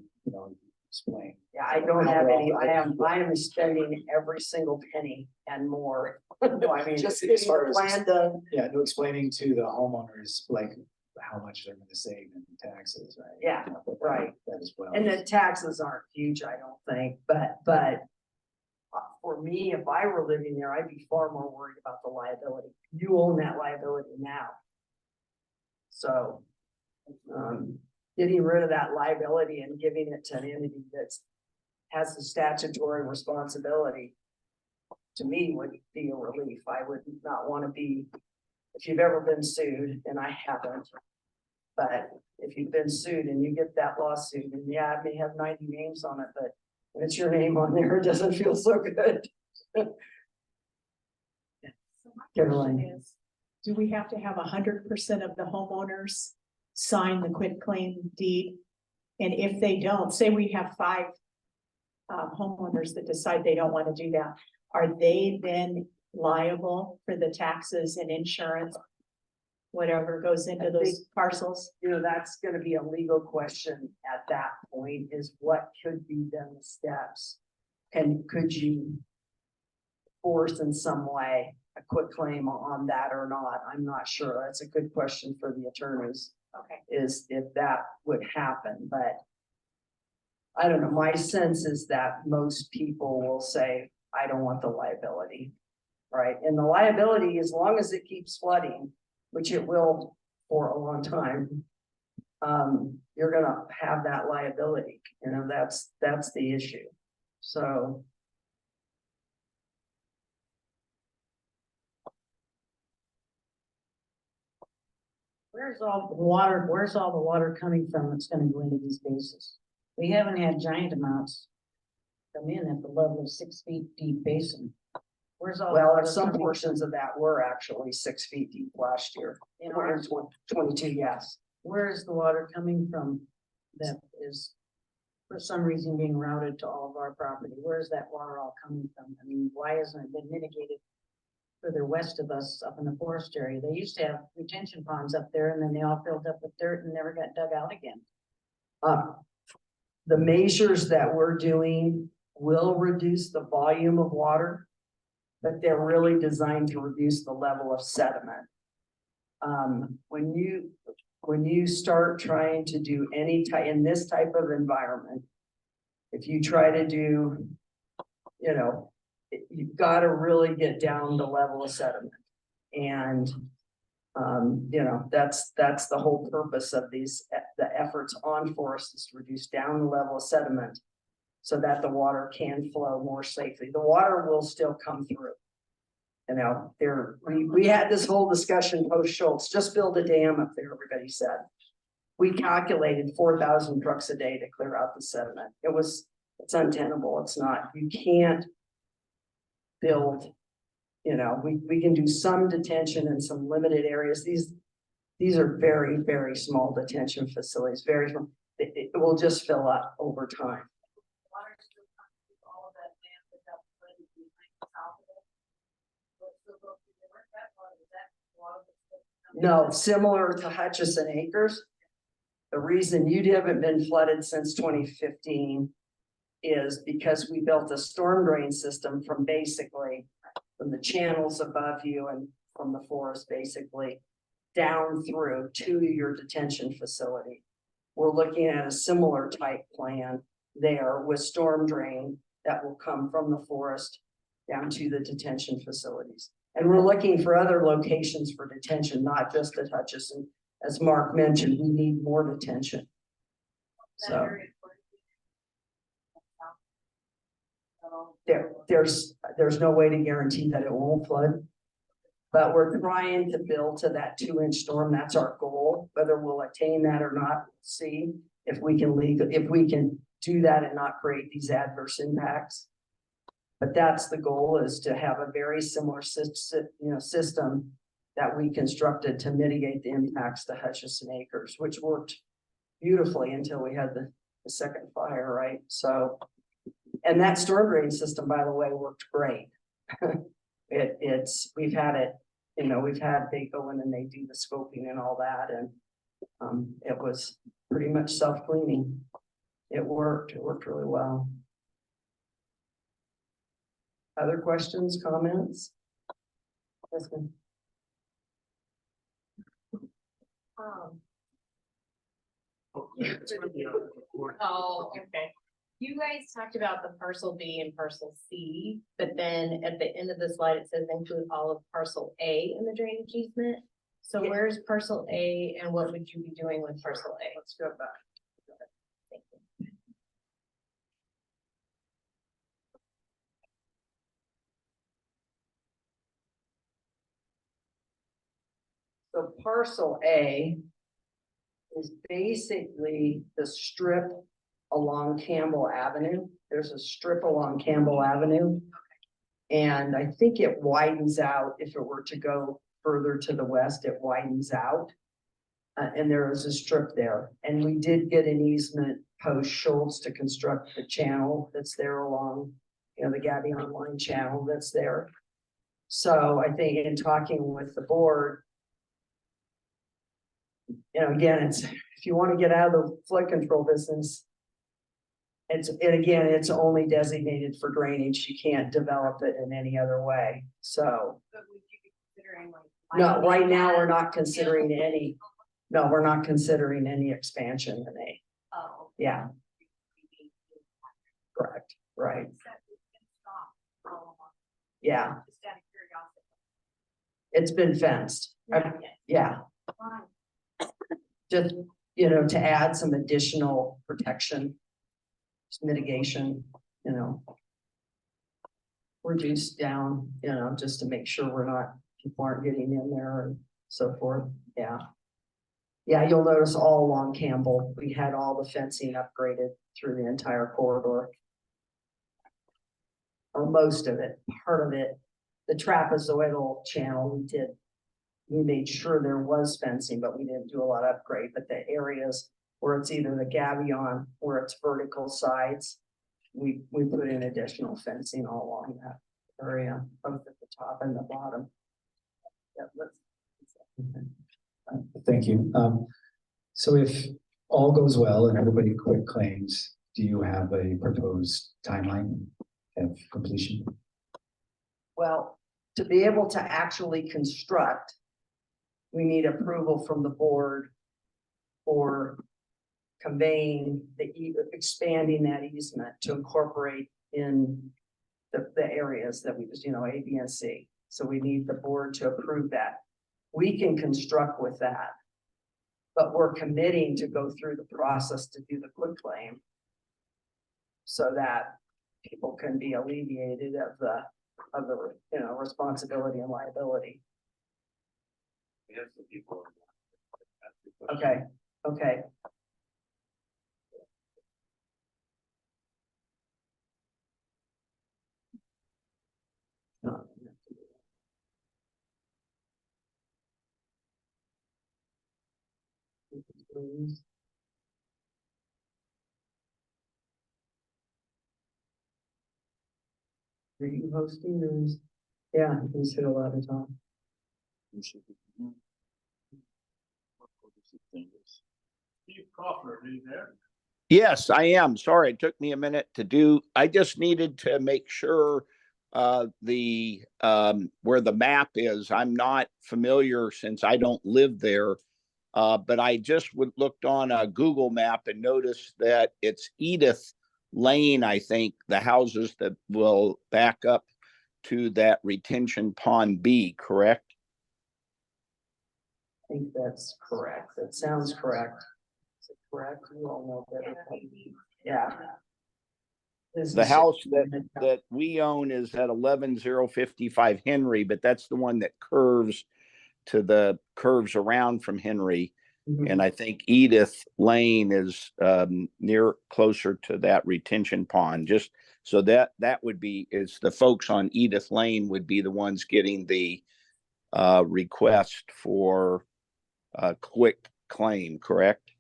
explain. Yeah, I don't have any, I am spending every single penny and more. No, I mean, Just as getting far the as, plan done. yeah, no, explaining to the homeowners, like, how much they're gonna save in taxes, right? Yeah, right. That as well. And the taxes aren't huge, I don't think, but for me, if I were living there, I'd be far more worried about the liability. You own that liability now. So, getting rid of that liability and giving it to an entity has the statutory responsibility, to me, would be a relief. I would not want to be, if you've ever been sued, and I haven't, but if you've been sued and you get that lawsuit, and yeah, it may have 90 names on it, but when it's your name on there, it doesn't feel so good. So my Caroline. question is, do we have to have 100% of the homeowners sign the quitclaim deed? And if they don't, say we have 5 homeowners that decide they don't want to do that, are they then liable for the taxes and insurance? Whatever goes into I those think- parcels? That's gonna be a legal question at that point, is what could be done, the steps. And could you force in some way a quick claim on that or not? I'm not sure. That's a good question for the attorneys, Okay. is if that would happen, but I don't know. My sense is that most people will say, I don't want the liability, right? And the liability, as long as it keeps flooding, which it will for a long time, you're gonna have that liability, that's the issue. So. Where's all the water coming from that's gonna go into these bases? We haven't had giant amounts come in at the level of 6 feet deep basin. Where's all? the Well, water some coming portions of that were actually 6 feet deep last year, in or ours? 22, yes. Where is the water coming from that is for some reason being routed to all of our property? Where is that water all coming from? I mean, why hasn't it been mitigated further west of us up in the forest area? They used to have retention ponds up there and then they all filled up with dirt and never got dug out again. The measures that we're doing will reduce the volume of water, but they're really designed to reduce the level of sediment. When you start trying to do in this type of environment, if you try to do, you've got to really get down the level of sediment. And, that's the whole purpose of the efforts on forests, is to reduce down the level of sediment so that the water can flow more safely. The water will still come through. We had this whole discussion post Schultz, just build a dam up there, everybody said. We calculated 4,000 trucks a day to clear out the sediment. It's untenable. It's not, you can't build, we can do some detention in some limited areas. These are very, very small detention facilities, it will just fill up over time. Water still comes through all of that land without flooding behind the top of it? Will it still go through the river? That water, is that water that's still coming? No, similar to Hutchison Acres. The reason you haven't been flooded since 2015 is because we built a storm drain system from the channels above you and from the forest basically down through to your detention facility. We're looking at a similar type plan there with storm drain that will come from the forest down to the detention facilities. And we're looking for other locations for detention, not just at Hutchison. As Mark mentioned, we need more detention. So there's no way to guarantee that it won't flood. But we're trying to build to that 2-inch storm. That's our goal. Whether we'll attain that or not, we'll see if we can do that and not create these adverse impacts. But that's the goal, is to have a very similar system that we constructed to mitigate the impacts to Hutchison Acres, which worked beautifully until we had the second fire, right? So, and that storm drain system, by the way, worked great. We've had it, they go in and they do the scoping and all that, and it was pretty much self-cleaning. It worked really well. Other questions, comments? Yes, ma'am. Oh, okay. You guys talked about the parcel B and parcel C, but then at the end of the slide, it says include all of parcel A in the drainage easement. So Yeah. where's parcel A and what would you be doing with parcel A? Let's go back. Thank you. So parcel A is basically the strip along Campbell Avenue. There's a strip along Campbell Avenue. And I think it widens out. If it were to go further to the west, it widens out. And there is a strip there. And we did get an easement post Schultz to construct the channel that's there along, the Gabion line channel that's there. So I think in talking with the board, again, if you want to get out of the flood control business, it's only designated for drainage. You can't develop it in any other way. So. But would you be considering like? No, right now, we're not considering any, we're not considering any expansion in A. Oh. Yeah. Correct, right. Yeah, Just out of curiosity. it's been fenced. Yeah. Just, to add some additional protection, mitigation, reduce down, just to make sure people aren't getting in there and so forth. Yeah. Yeah, you'll notice all along Campbell, we had all the fencing upgraded through the entire corridor. Or most of it, part of it. The trapezoidal channel we made sure there was fencing, but we didn't do a lot of upgrade. But the areas where it's either the gabion, where it's vertical sides, we put in additional fencing all along that area, both at the top and the bottom. Thank you. So if all goes well and everybody quit claims, do you have a proposed timeline of completion? Well, to be able to actually construct, we need approval from the board for conveying expanding that easement to incorporate in the areas that we just, A, B, and C. So we need the board to approve that. We can construct with that, but we're committing to go through the process to do the quitclaim so that people can be alleviated of the responsibility and liability. We have some people. Okay, okay. Are you hosting those? Yeah, you can sit a lot of time. Steve Crawford, are you there? Yes, I am. Sorry, it took me a minute to do. I just needed to make sure where the map is. I'm not familiar since I don't live there. But I just looked on a Google map and noticed that it's Edith Lane, I think, the houses that will back up to that retention pond B, correct? I think that's correct. That sounds correct. correct? You all know better. Yeah. This The is- house that we own is at 11055 Henry, but that's the one that curves around from Henry. Mhm. And I think Edith Lane is near closer to that retention pond. Just so that would be, is the folks on Edith Lane would be the ones getting the request for a quick claim, correct?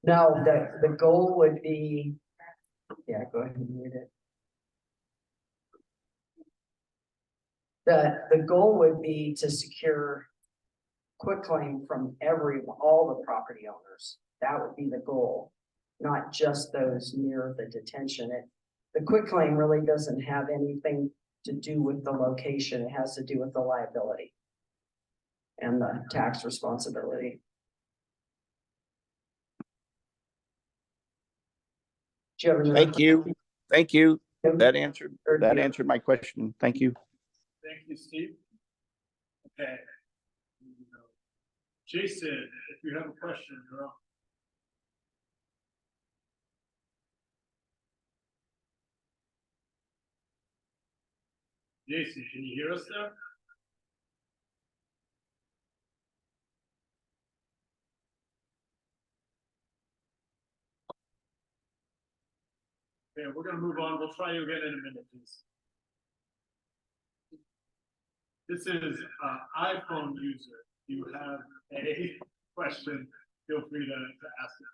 No, the goal would be, yeah, go ahead and read it. The goal would be to secure quitclaim from all the property owners. That would be the goal, not just those near the detention. The quitclaim really doesn't have anything to do with the location. It has to do with the liability and the tax responsibility. Do you have another Thank you. Thank you. question? That answered Or do you- my question. Thank you. Thank you, Steve. Okay. Jason, if you have a question, you're up. Jason, can you hear us there? Okay, we're gonna move on. We'll try you again in a minute, please. This is iPhone user. You have a question, feel free to ask it.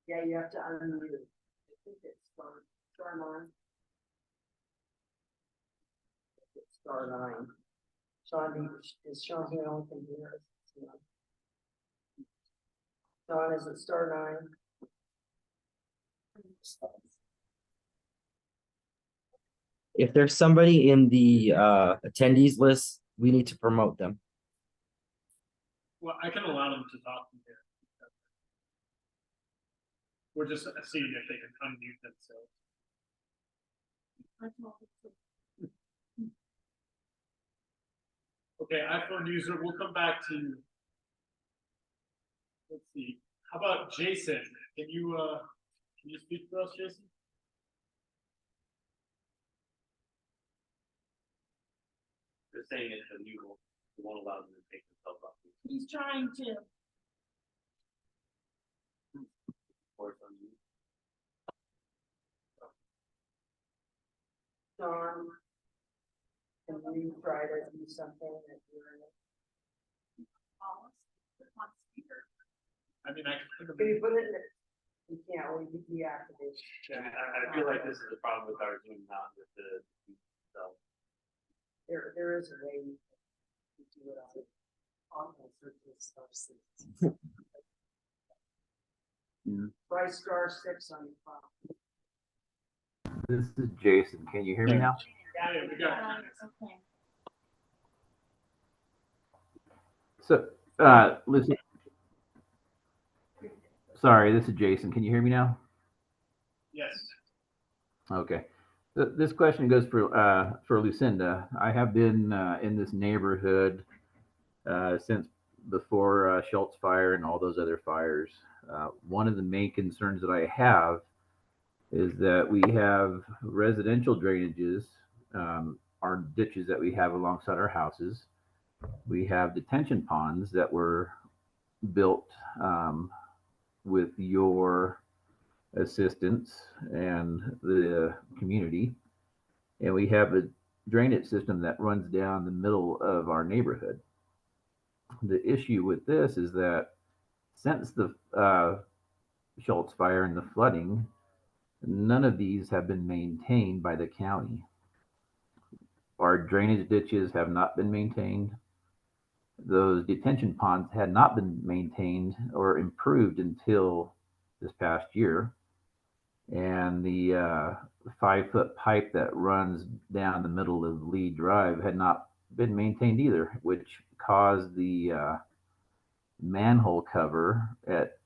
Yeah, you have to unmute. I think it's star 9. It's star 9. Sean, is Sean here? I don't think he is. Sean, is it star 9? If there's somebody in the attendees list, we need to promote them. Well, I can allow them to talk from here. We're just seeing if they can unmute themselves. Okay, iPhone user, we'll come back to you. Let's see, how about Jason? Can you speak for us, Jason? They're saying it's illegal, we won't allow them to take themselves off. He's trying to. Or from you. Sean, can you try to do something that you're in? I mean, I can. Can you put it in? You can't, we deactivate. I feel like this is the problem with our Zoom, not with the, so. There is a way to do it on the surface of six. Try star 6 on your phone. This is Jason. Can you hear me now? Yeah, we got it. Okay. So, listen. Sorry, this is Jason. Can you hear me now? Yes. Okay. This question goes for Lucinda. I have been in this neighborhood since before Schultz fire and all those other fires. One of the main concerns that I have is that we have residential drainages, our ditches that we have alongside our houses. We have detention ponds that were built with your assistance and the community. And we have a drainage system that runs down the middle of our neighborhood. The issue with this is that since the Schultz fire and the flooding, none of these have been maintained by the county. Our drainage ditches have not been maintained. Those detention ponds had not been maintained or improved until this past year. And the 5-foot pipe that runs down the middle of Lee Drive had not been maintained either, which caused the manhole cover at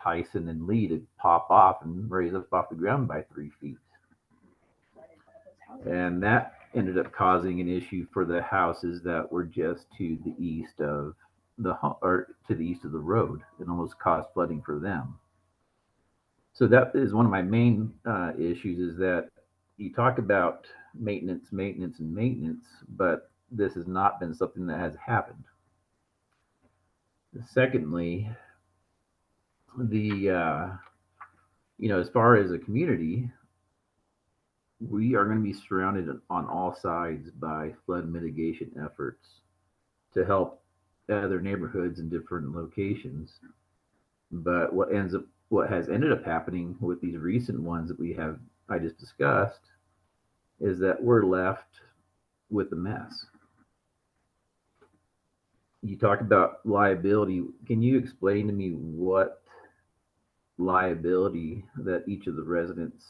Tyson and Lee to pop off and raise up off the ground by 3 feet. And that ended up causing an issue for the houses that were just to the east of or to the east of the road. It almost caused flooding for them. So that is one of my main issues, is that you talk about maintenance, and maintenance, but this has not been something that has happened. Secondly, as far as a community, we are going to be surrounded on all sides by flood mitigation efforts to help other neighborhoods in different locations. But what has ended up happening with these recent ones that I just discussed, is that we're left with a mess. You talk about liability. Can you explain to me what liability that each of the residents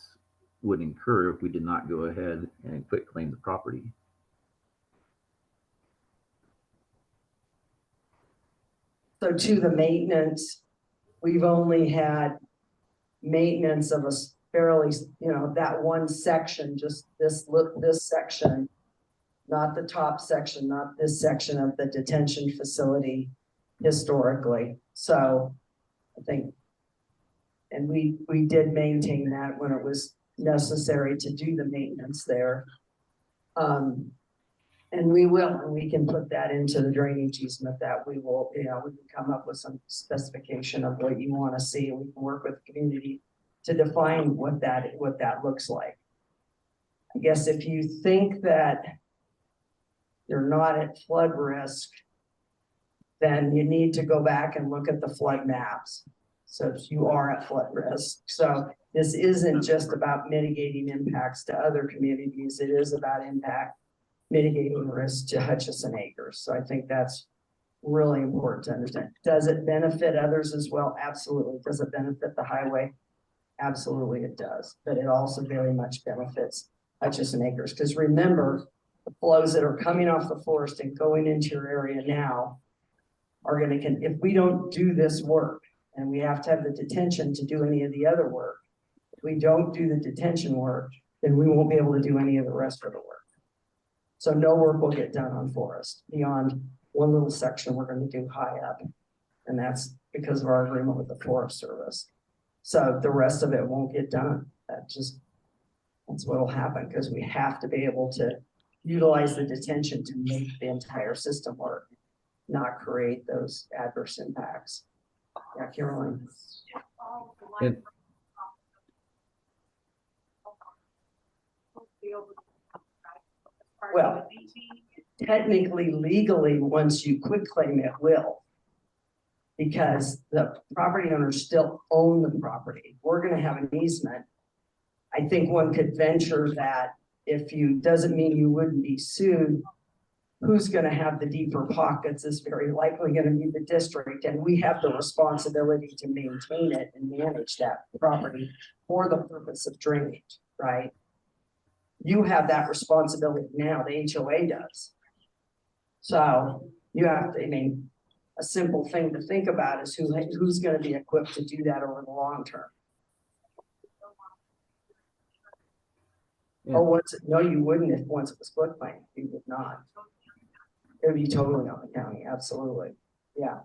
would incur if we did not go ahead and quit claim the property? So to the maintenance, we've only had maintenance of a fairly, that one section, just this section, not the top section, not this section of the detention facility historically. So I think, and we did maintain that when it was necessary to do the maintenance there. And we will, and we can put that into the drainage easement, that we will, we can come up with some specification of what you want to see, and we can work with the community to define what that looks like. I guess if you think that you're not at flood risk, then you need to go back and look at the flood maps. So if you are at flood risk. So this isn't just about mitigating impacts to other communities. It is about mitigating risk to Hutchison Acres. So I think that's really important to understand. Does it benefit others as well? Absolutely. Does it benefit the highway? Absolutely it does. But it also very much benefits Hutchison Acres. Because remember, the flows that are coming off the forest and going into your area now are going to, if we don't do this work, and we have to have the detention to do any of the other work, if we don't do the detention work, then we won't be able to do any of the rest of the work. So no work will get done on forest beyond one little section we're going to do high up. And that's because of our agreement with the Forest Service. So the rest of it won't get done. That's what will happen, because we have to be able to utilize the detention to make the entire system work, not create those adverse impacts. Yeah, Caroline. And Well, technically, legally, once you quit claim, it will. Because the property owners still own the property. We're gonna have an easement. I think one could venture that doesn't mean you wouldn't be sued. Who's gonna have the deeper pockets is very likely gonna be the district, and we have the responsibility to maintain it and manage that property for the purpose of drainage, right? You have that responsibility now, the HOA does. So you have to, a simple thing to think about is who's gonna be equipped to do that over the long term. Yeah. Oh, no, you wouldn't once it was split claim, you would not. It would be totally on the county, absolutely, yeah.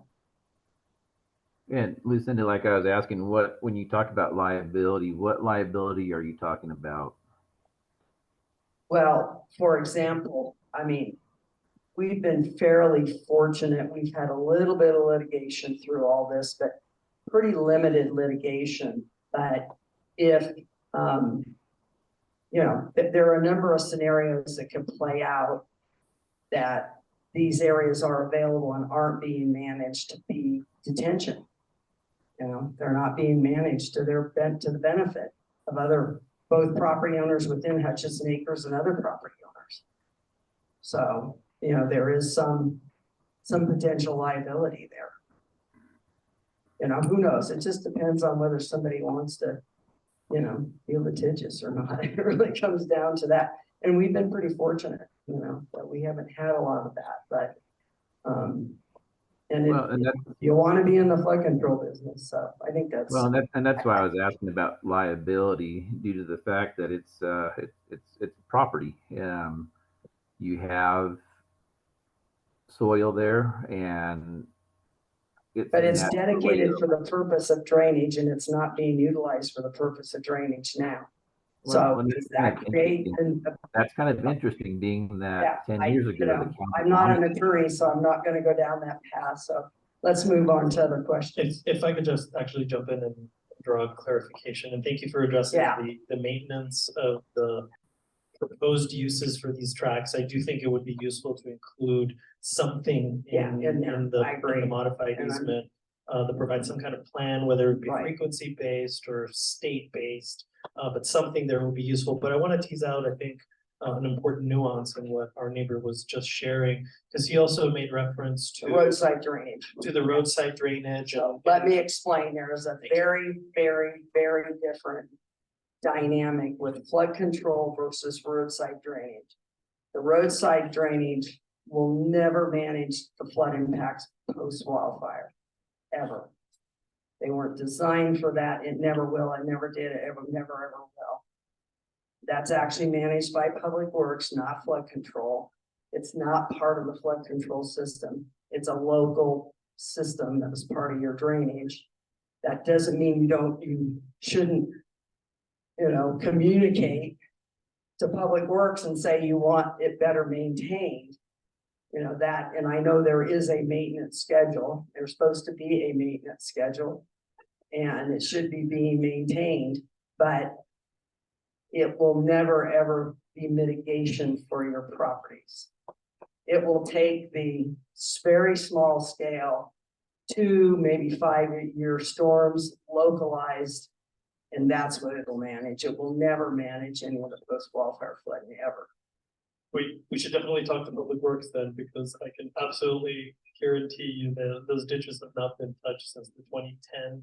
And Lucinda, like I was asking, when you talk about liability, what liability are you talking about? Well, for example, we've been fairly fortunate. We've had a little bit of litigation through all this, but pretty limited litigation. But if there are a number of scenarios that can play out that these areas are available and aren't being managed to be detention. They're not being managed to the benefit of both property owners within Hutchison Acres and other property owners. So, there is some potential liability there. Who knows? It just depends on whether somebody wants to, be litigious or not. It really comes down to that. And we've been pretty fortunate, that we haven't had a lot of that, but, you want to be in the flood control business, so I think that's. Well, that's why I was asking about liability, due to the fact that it's property. you have soil there and But it's natural dedicated way for the purpose of drainage and it's not being utilized for the purpose of drainage now. Well, So and does that's kind that of create? interesting. That's kind of interesting, being Yeah, that 10 I, years you ago, know, the county I'm not an wanted- attorney, so I'm not gonna go down that path. So let's move on to other questions. If I could just actually jump in and draw a clarification, and thank you for addressing Yeah. the maintenance of the proposed uses for these tracks. I do think it would be useful to include something Yeah, in, in there. in the, I agree. in the modified And I'm- easement. That provides some kind of plan, whether it be Right. frequency based or state based, but something there will be useful. But I want to tease out, I think, an important nuance in what our neighbor was just sharing, because he also made reference The to roadside drainage. the roadside drainage. So let me explain, there is a very, very, very different dynamic with flood control versus roadside drainage. The roadside drainage will never manage the flood impacts post wildfire, ever. They weren't designed for that. It never will. It never did. It never ever will. That's actually managed by Public Works, not flood control. It's not part of the flood control system. It's a local system that was part of your drainage. That doesn't mean you shouldn't, communicate to Public Works and say you want it better maintained. And I know there is a maintenance schedule. There's supposed to be a maintenance schedule. And it should be being maintained, but it will never, ever be mitigation for your properties. It will take the very small scale, 2, maybe 5-year storms localized, and that's what it'll manage. It will never manage any of the post-wildfire flooding ever. We should definitely talk to Public Works then, because I can absolutely guarantee you that those ditches have not been touched since the 2010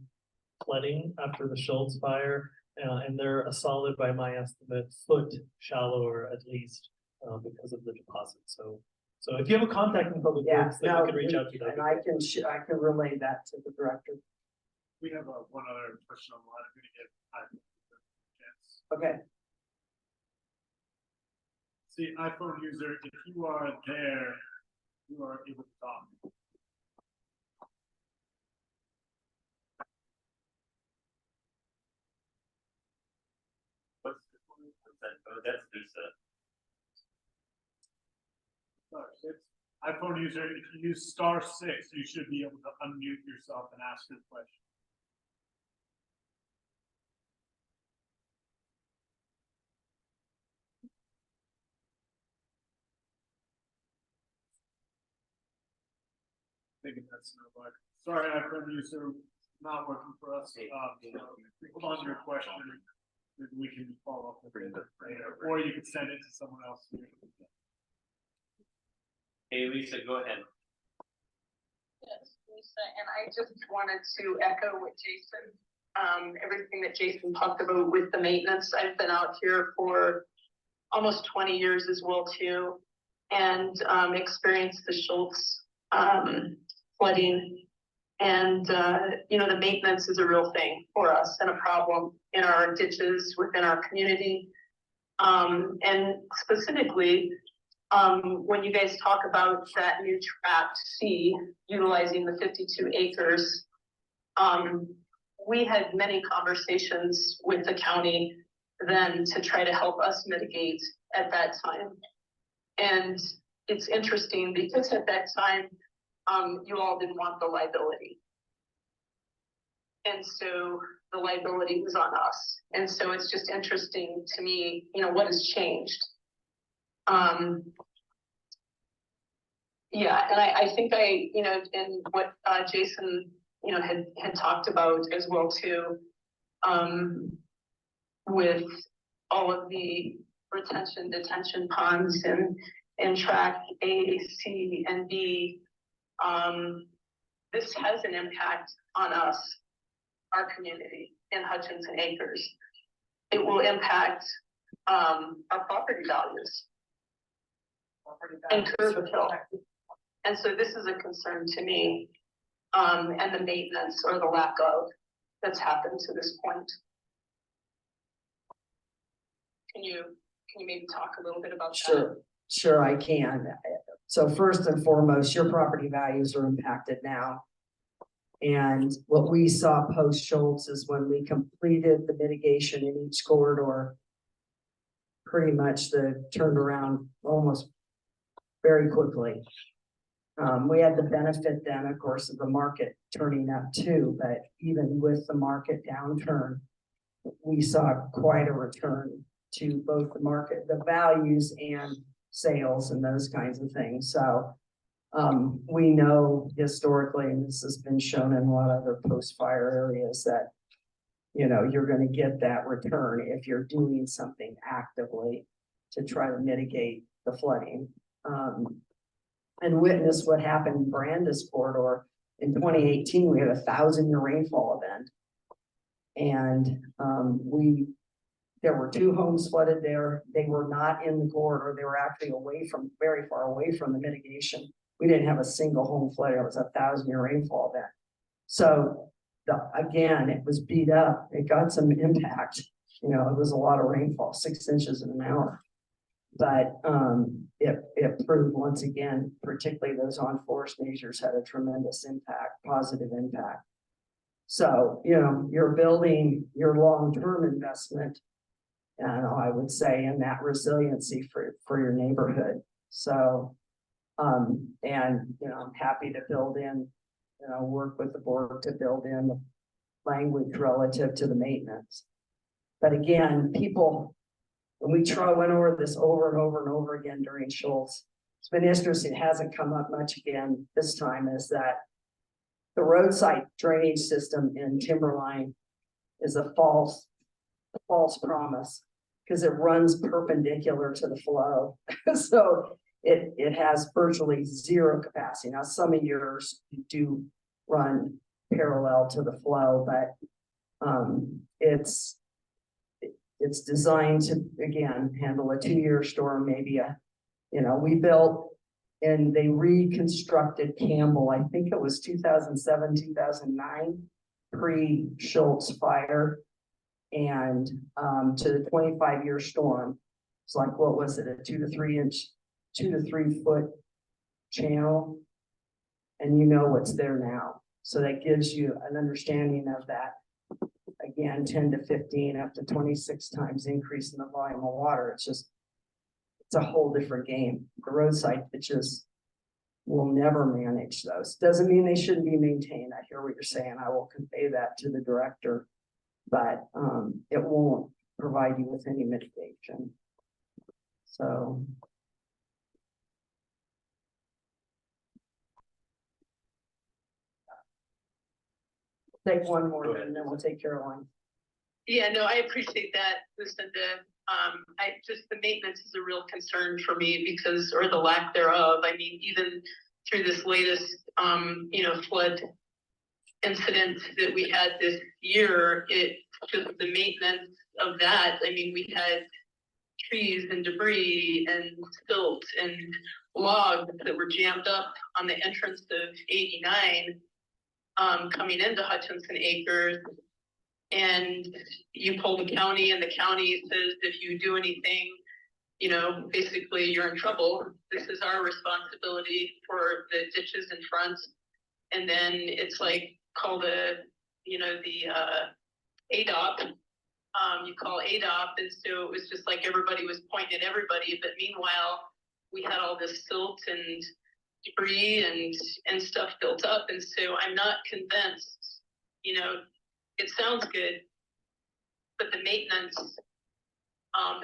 flooding after the Schultz fire. And they're a solid, by my estimate, foot shallower at least, because of the deposit. So if you have a contact in Public Yeah, Works that no, you can reach out to, and I can relay that to the director. We have one other question on the line. I'm gonna give chance. Okay. See, iPhone user, if you are there, you are able to talk. What's that? Oh, that's Lisa. iPhone user, if you use *6, you should be able to unmute yourself and ask your question. Thinking that's no luck. Sorry, iPhone user, not working for us. Hold on to your question. Maybe we can follow up with it later, or you could send it to someone else. Hey, Lisa, go ahead. Yes, Lisa, and I just wanted to echo what Jason, everything that Jason talked about with the maintenance. I've been out here for almost 20 years as well too, and experienced the Schultz flooding. And the maintenance is a real thing for us and a problem in our ditches within our community. And specifically, when you guys talk about that new tract C utilizing the 52 acres, we had many conversations with the county then to try to help us mitigate at that time. And it's interesting because at that time, you all didn't want the liability. And so the liability was on us. And so it's just interesting to me, what has changed. Yeah, and I think in what Jason, had talked about as well too, with all of the retention, detention ponds and track A, C, and B, this has an impact on us, our community in Hutchison Acres. It will impact our property values and Curve Hill. And so this is a concern to me, and the maintenance or the lack of that's happened to this point. Can you maybe talk a little bit about that? Sure. Sure, I can. So first and foremost, your property values are impacted now. And what we saw post Schultz is when we completed the mitigation in each corridor, pretty much the turned around almost very quickly. We had the benefit then, of course, of the market turning up too, but even with the market downturn, we saw quite a return to both the market, the values and sales and those kinds of things. So we know historically, and this has been shown in a lot of other post-fire areas, that you're going to get that return if you're doing something actively to try to mitigate the flooding. And witness what happened in Brandis corridor in 2018. We had a 1,000-year rainfall event, and there were 2 homes flooded there. They were not in the corridor. They were actually very far away from the mitigation. We didn't have a single home flooded. It was a 1,000-year rainfall event. So again, it was beat up. It got some impact. It was a lot of rainfall, 6 inches in an hour. But it proved once again, particularly those on-forest measures had a tremendous impact, positive impact. So, you're building your long-term investment, and I would say, in that resiliency for your neighborhood. So, I'm happy to build in, work with the board to build in the language relative to the maintenance. But again, people, when we went over this over and over and over again during Schultz, it's been interesting. It hasn't come up much again this time, is that the roadside drainage system in Timberline is a false promise, because it runs perpendicular to the flow. So it has virtually zero capacity. Now, some of yours do run parallel to the flow, but it's designed to, again, handle a 2-year storm, maybe we built and they reconstructed Campbell, I think it was 2007, 2009, pre-Schultz fire, and to the 25-year storm. It's like, what was it, a 2 to 3 foot channel, and what's there now. So that gives you an understanding of that. Again, 10 to 15 up to 26 times increase in the volume of water. It's a whole different game. The roadside pitches will never manage those. Doesn't mean they shouldn't be maintained. I hear what you're saying. I will convey that to the director, but it won't provide you with any mitigation. So. Take one more, and then we'll take Caroline. Yeah, no, I appreciate that, Lucinda. The maintenance is a real concern for me or the lack thereof. I mean, even through this latest, flood incident that we had this year, just the maintenance of that. I mean, we had trees and debris and silt and logs that were jammed up on the entrance of 89. Coming into Hutchison Acres, and you pull the county, and the county says if you do anything, basically you're in trouble. This is our responsibility for the ditches in front. And then it's like called the ADOP. You call ADOP, and so it was just like everybody was pointing at everybody, but meanwhile we had all this silt and debris and stuff built up. And so I'm not convinced, it sounds good, but the maintenance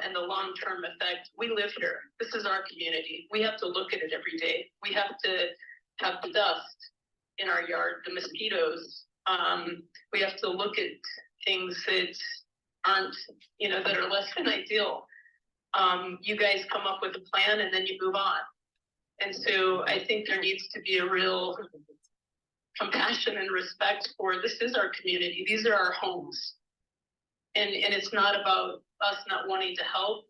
and the long-term effect, we live here. This is our community. We have to look at it every day. We have to have the dust in our yard, the mosquitoes. We have to look at things that aren't, that are less than ideal. You guys come up with a plan and then you move on. And so I think there needs to be a real compassion and respect for this is our community. These are our homes. And it's not about us not wanting to help,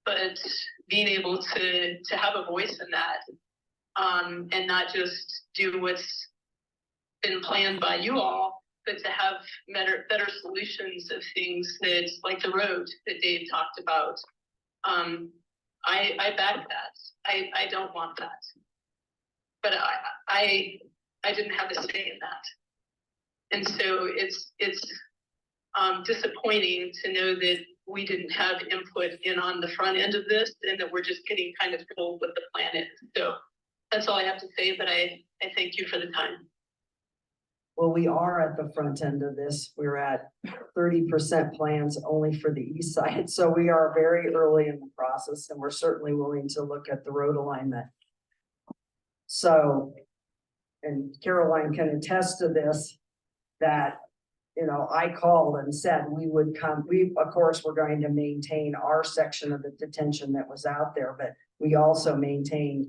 but being able to have a voice in that, and not just do what's been planned by you all, but to have better solutions of things that, like the road that Dave talked about. I back that. I don't want that. But I didn't have a say in that. And so it's disappointing to know that we didn't have input in on the front end of this and that we're just getting kind of told what the plan is. So that's all I have to say, but I thank you for the time. Well, we are at the front end of this. We're at 30% plans only for the east side. So we are very early in the process and we're certainly willing to look at the road alignment. So, and Caroline can attest to this, that, you know, I called and said we would come, of course, we're going to maintain our section of the detention that was out there, but we also maintained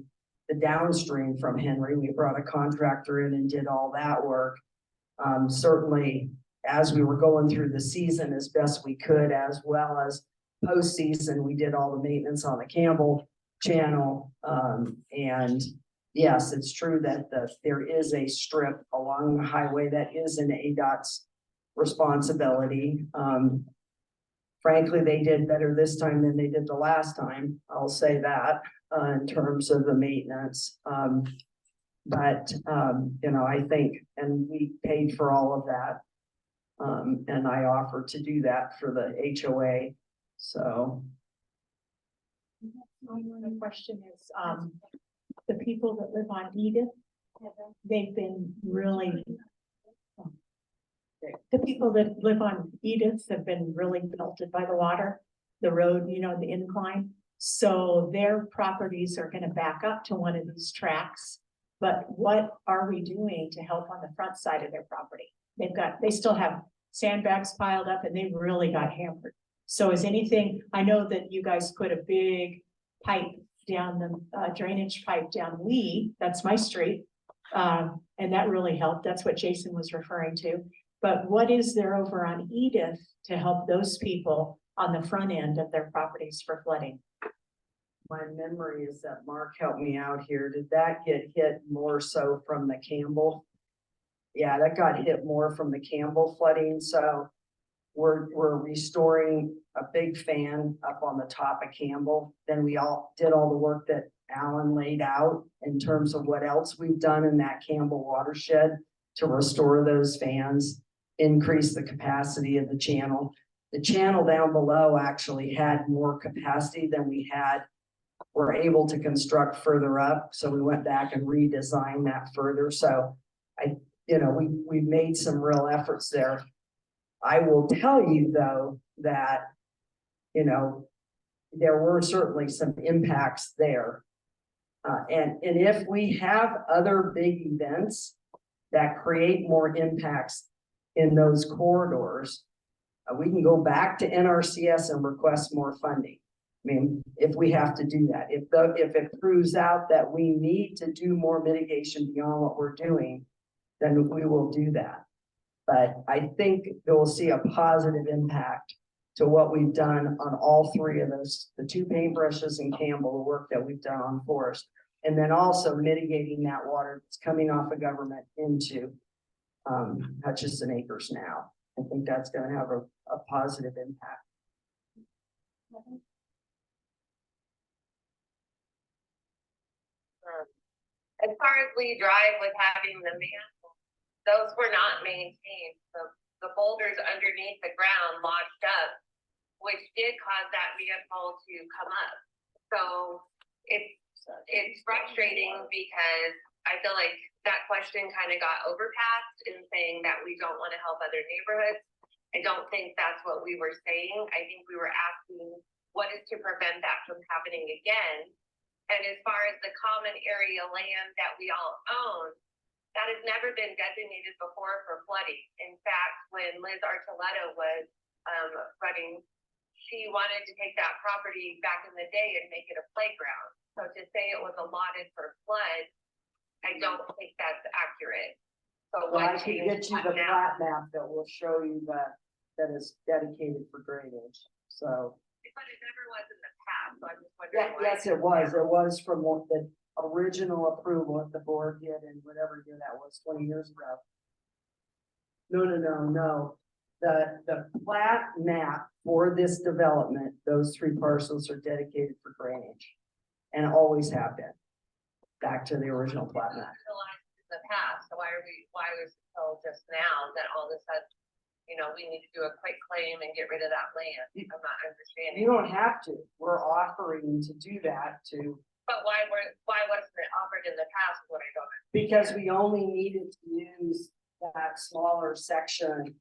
the downstream from Henry. We brought a contractor in and did all that work. Certainly, as we were going through the season as best we could, as well as postseason, we did all the maintenance on the Campbell channel. And yes, it's true that there is a strip along the highway that is an ADOT's responsibility. Frankly, they did better this time than they did the last time. I'll say that in terms of the maintenance. But you know, I think, and we paid for all of that. And I offered to do that for the HOA. So. My one question is, the people that live on Edith, they've been really. The people that live on Edith have been really melted by the water, the road, you know, the incline. So their properties are gonna back up to one of these tracks. But what are we doing to help on the front side of their property? They still have sandbags piled up and they really got hammered. So is anything, I know that you guys put a big pipe down the drainage pipe down Lee, that's my street. And that really helped. That's what Jason was referring to. But what is there over on Edith to help those people on the front end of their properties for flooding? My memory is that Mark helped me out here. Did that get hit more so from the Campbell? Yeah, that got hit more from the Campbell flooding. So we're restoring a big fan up on the top of Campbell. Then we all did all the work that Alan laid out in terms of what else we've done in that Campbell watershed to restore those fans, increase the capacity of the channel. The channel down below actually had more capacity than we had. We're able to construct further up. So we went back and redesigned that further. So we've made some real efforts there. I will tell you though, that, you know, there were certainly some impacts there. And if we have other big events that create more impacts in those corridors, we can go back to NRCS and request more funding. I mean, if we have to do that, if it proves out that we need to do more mitigation beyond what we're doing, then we will do that. But I think we'll see a positive impact to what we've done on all three of those, the two paintbrushes in Campbell, the work that we've done on Forest, and then also mitigating that water that's coming off of government into Hutchison Acres now. I think that's going to have a positive impact. As far as Lee Drive with having the manhole, those were not maintained. The boulders underneath the ground lodged up, which did cause that vehicle to come up. So it's frustrating because I feel like that question kind of got overpassed in saying that we don't want to help other neighborhoods. I don't think that's what we were saying. I think we were asking what is to prevent that from happening again. And as far as the common area land that we all own, that has never been designated before for flooding. In fact, when Liz Archuleta was running, she wanted to take that property back in the day and make it a playground. So to say it was allotted for flood, I don't think that's accurate. So Well, I can get you the plat map that will show you that is dedicated for drainage. So. But it never was in the past, so I'm just wondering. Yes, it was. It was from the original approval that the board did in whatever year that was, 20 years ago. No. the plat map for this development, those 3 parcels are dedicated for drainage. And always have been, back to the original plat map. Realized in the past, so why was it told just now that all of a sudden, you know, we need to do a quick claim and get rid of that land? I'm not understanding. You don't have to, we're offering to do that to, But why wasn't it offered in the past, is what I don't understand. because we only needed to use that smaller section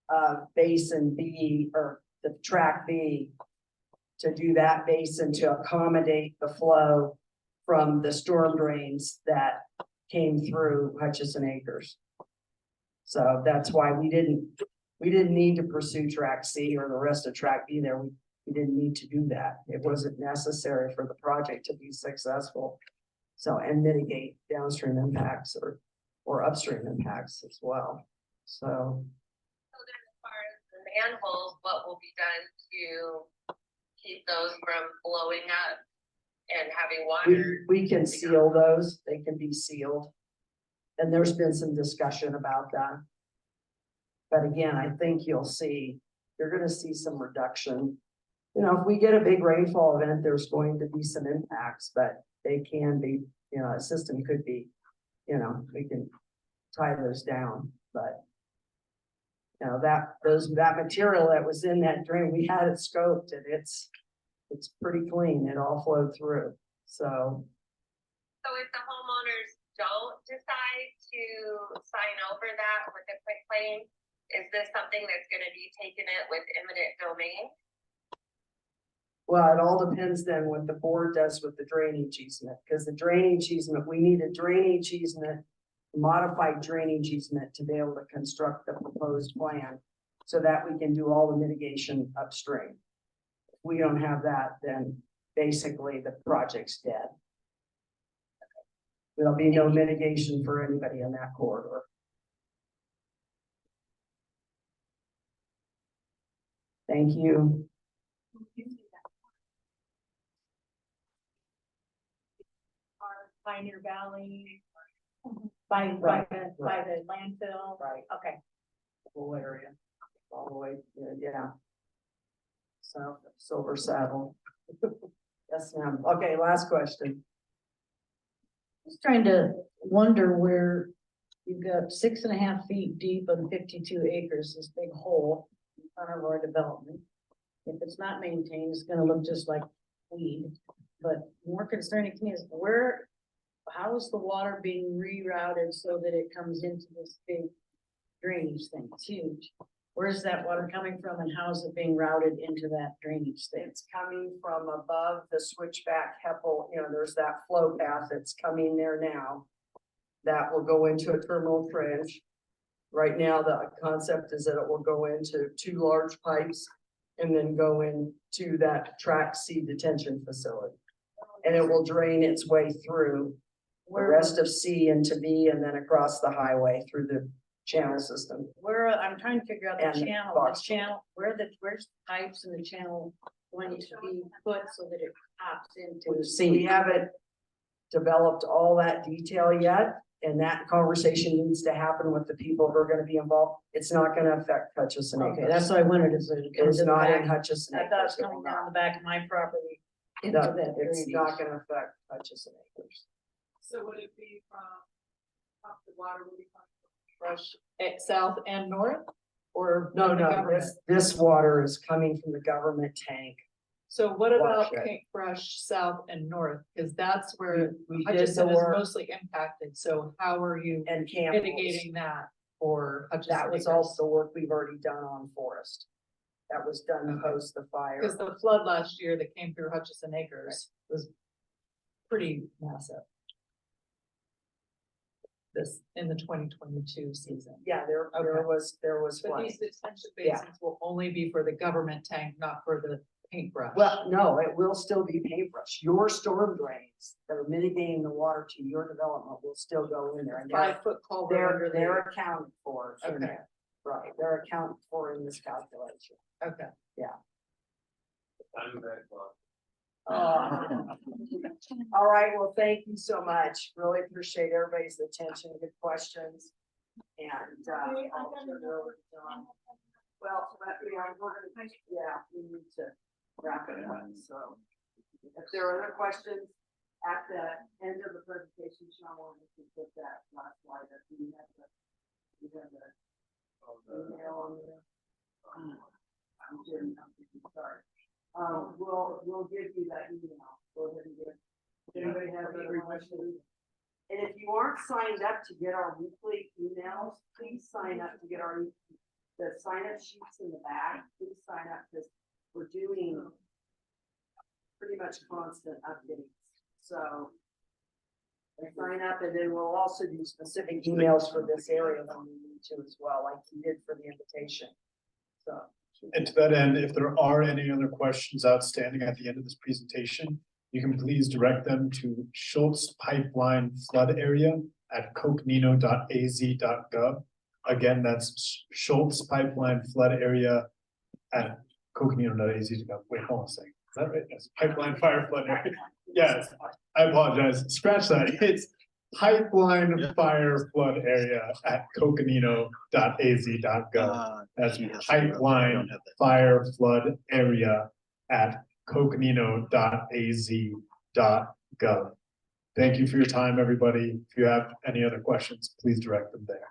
of basin B, or the track B, to do that basin to accommodate the flow from the storm drains that came through Hutchison Acres. So that's why we didn't need to pursue track C or the rest of track B there. We didn't need to do that. It wasn't necessary for the project to be successful. So, and mitigate downstream impacts or upstream impacts as well. So. So then as far as the manholes, what will be done to keep those from blowing up and having water? We can seal those, they can be sealed. And there's been some discussion about that. But again, I think you're gonna see some reduction. You know, if we get a big rainfall event, there's going to be some impacts, but they can be, you know, a system could be, you know, we can tie those down, but. You know, that material that was in that drain, we had it scoped and it's pretty clean. It all flowed through, so. So if the homeowners don't decide to sign over that with a quick claim, is this something that's gonna be taking it with eminent domain? Well, it all depends then what the board does with the drainage easement, because the drainage easement, we need a drainage easement, modified drainage easement to be able to construct the proposed plan so that we can do all the mitigation upstream. If we don't have that, then basically the project's dead. There'll be no mitigation for anybody in that corridor. Thank you. Pioneer Valley, by the landfill. Right. Okay. Whole area, all the way, yeah. South of Silver Saddle. Yes, ma'am. Okay, last question. Just trying to wonder where you've got 6.5 feet deep on 52 acres, this big hole in front of our development. If it's not maintained, it's gonna look just like weed, but more concerning to me is how is the water being rerouted so that it comes into this big drainage thing? It's huge. Where's that water coming from and how is it being routed into that drainage thing? It's coming from above the switchback Heppel, you know, there's that flow path that's coming there now. That will go into a terminal trench. Right now, the concept is that it will go into 2 large pipes and then go into that track C detention facility. And it will drain its way through the rest of C into B and then across the highway through the channel system. I'm trying to figure out And the channel, where's the pipes and the channel going to be put so that it pops into. See, we haven't developed all that detail yet, and that conversation needs to happen with the people who are gonna be involved. It's not gonna affect Hutchison Acres. Okay, that's what I wondered, is it It's comes in the not in back? Hutchison I Acres. thought it was It coming will down not. the back of my property into No, that it's drainage. not gonna affect Hutchison Acres. So would it be from, the water would be from Rush at south and north? Or? No, from the no, government? this water is coming from the government tank. So what about watershed. Paintbrush south and north? Cause that's where We did the Hutchison is work mostly impacted. So how are you and Campbell's. mitigating that for Hutchison? That was Acres? also work we've already done on Forest. That was done post the fire. Cause the flood last year that came through Hutchison Acres was pretty massive. This, in the 2022 season. Yeah, there Okay. was But flooding. these detention Yeah. basins will only be for the government tank, not for the paintbrush. Well, no, it will still be paintbrush. Your storm drains that are mitigating the water to your development will still go in there. And 5-foot culvert under they're there. accounted for in Okay. there. Right, they're accounted for in this calculation. Okay. Diamondback Club. All right, well, thank you so much. Really appreciate everybody's attention, good questions. And, I'll turn it over to John. Well, yeah, we need to wrap it up, so. If there are other questions at the end of the presentation, Sean, we can put that last slide up. You have the email on there. I'm doing something, sorry. We'll give you that email. Go ahead and give. Anybody have any questions? And if you aren't signed up to get our weekly emails, please sign up to get the sign-up sheets in the back. Please sign up because we're doing pretty much constant updates. So sign up, and then we'll also do specific emails for this area when we need to as well, like you did for the invitation. So. And to that end, if there are any other questions outstanding at the end of this presentation, you can please direct them to Schultz Pipeline Flood Area at coconino.az.gov. Again, that's Schultz Pipeline Flood Area at coconino.az.gov. Wait, hold on a second. Is that right? Yes, Pipeline Fire Flood Area. Yes, I apologize. Scratch that. It's Pipeline Fire Flood Area at coconino.az.gov. That's Pipeline Fire Flood Area at coconino.az.gov. Thank you for your time, everybody. If you have any other questions, please direct them there.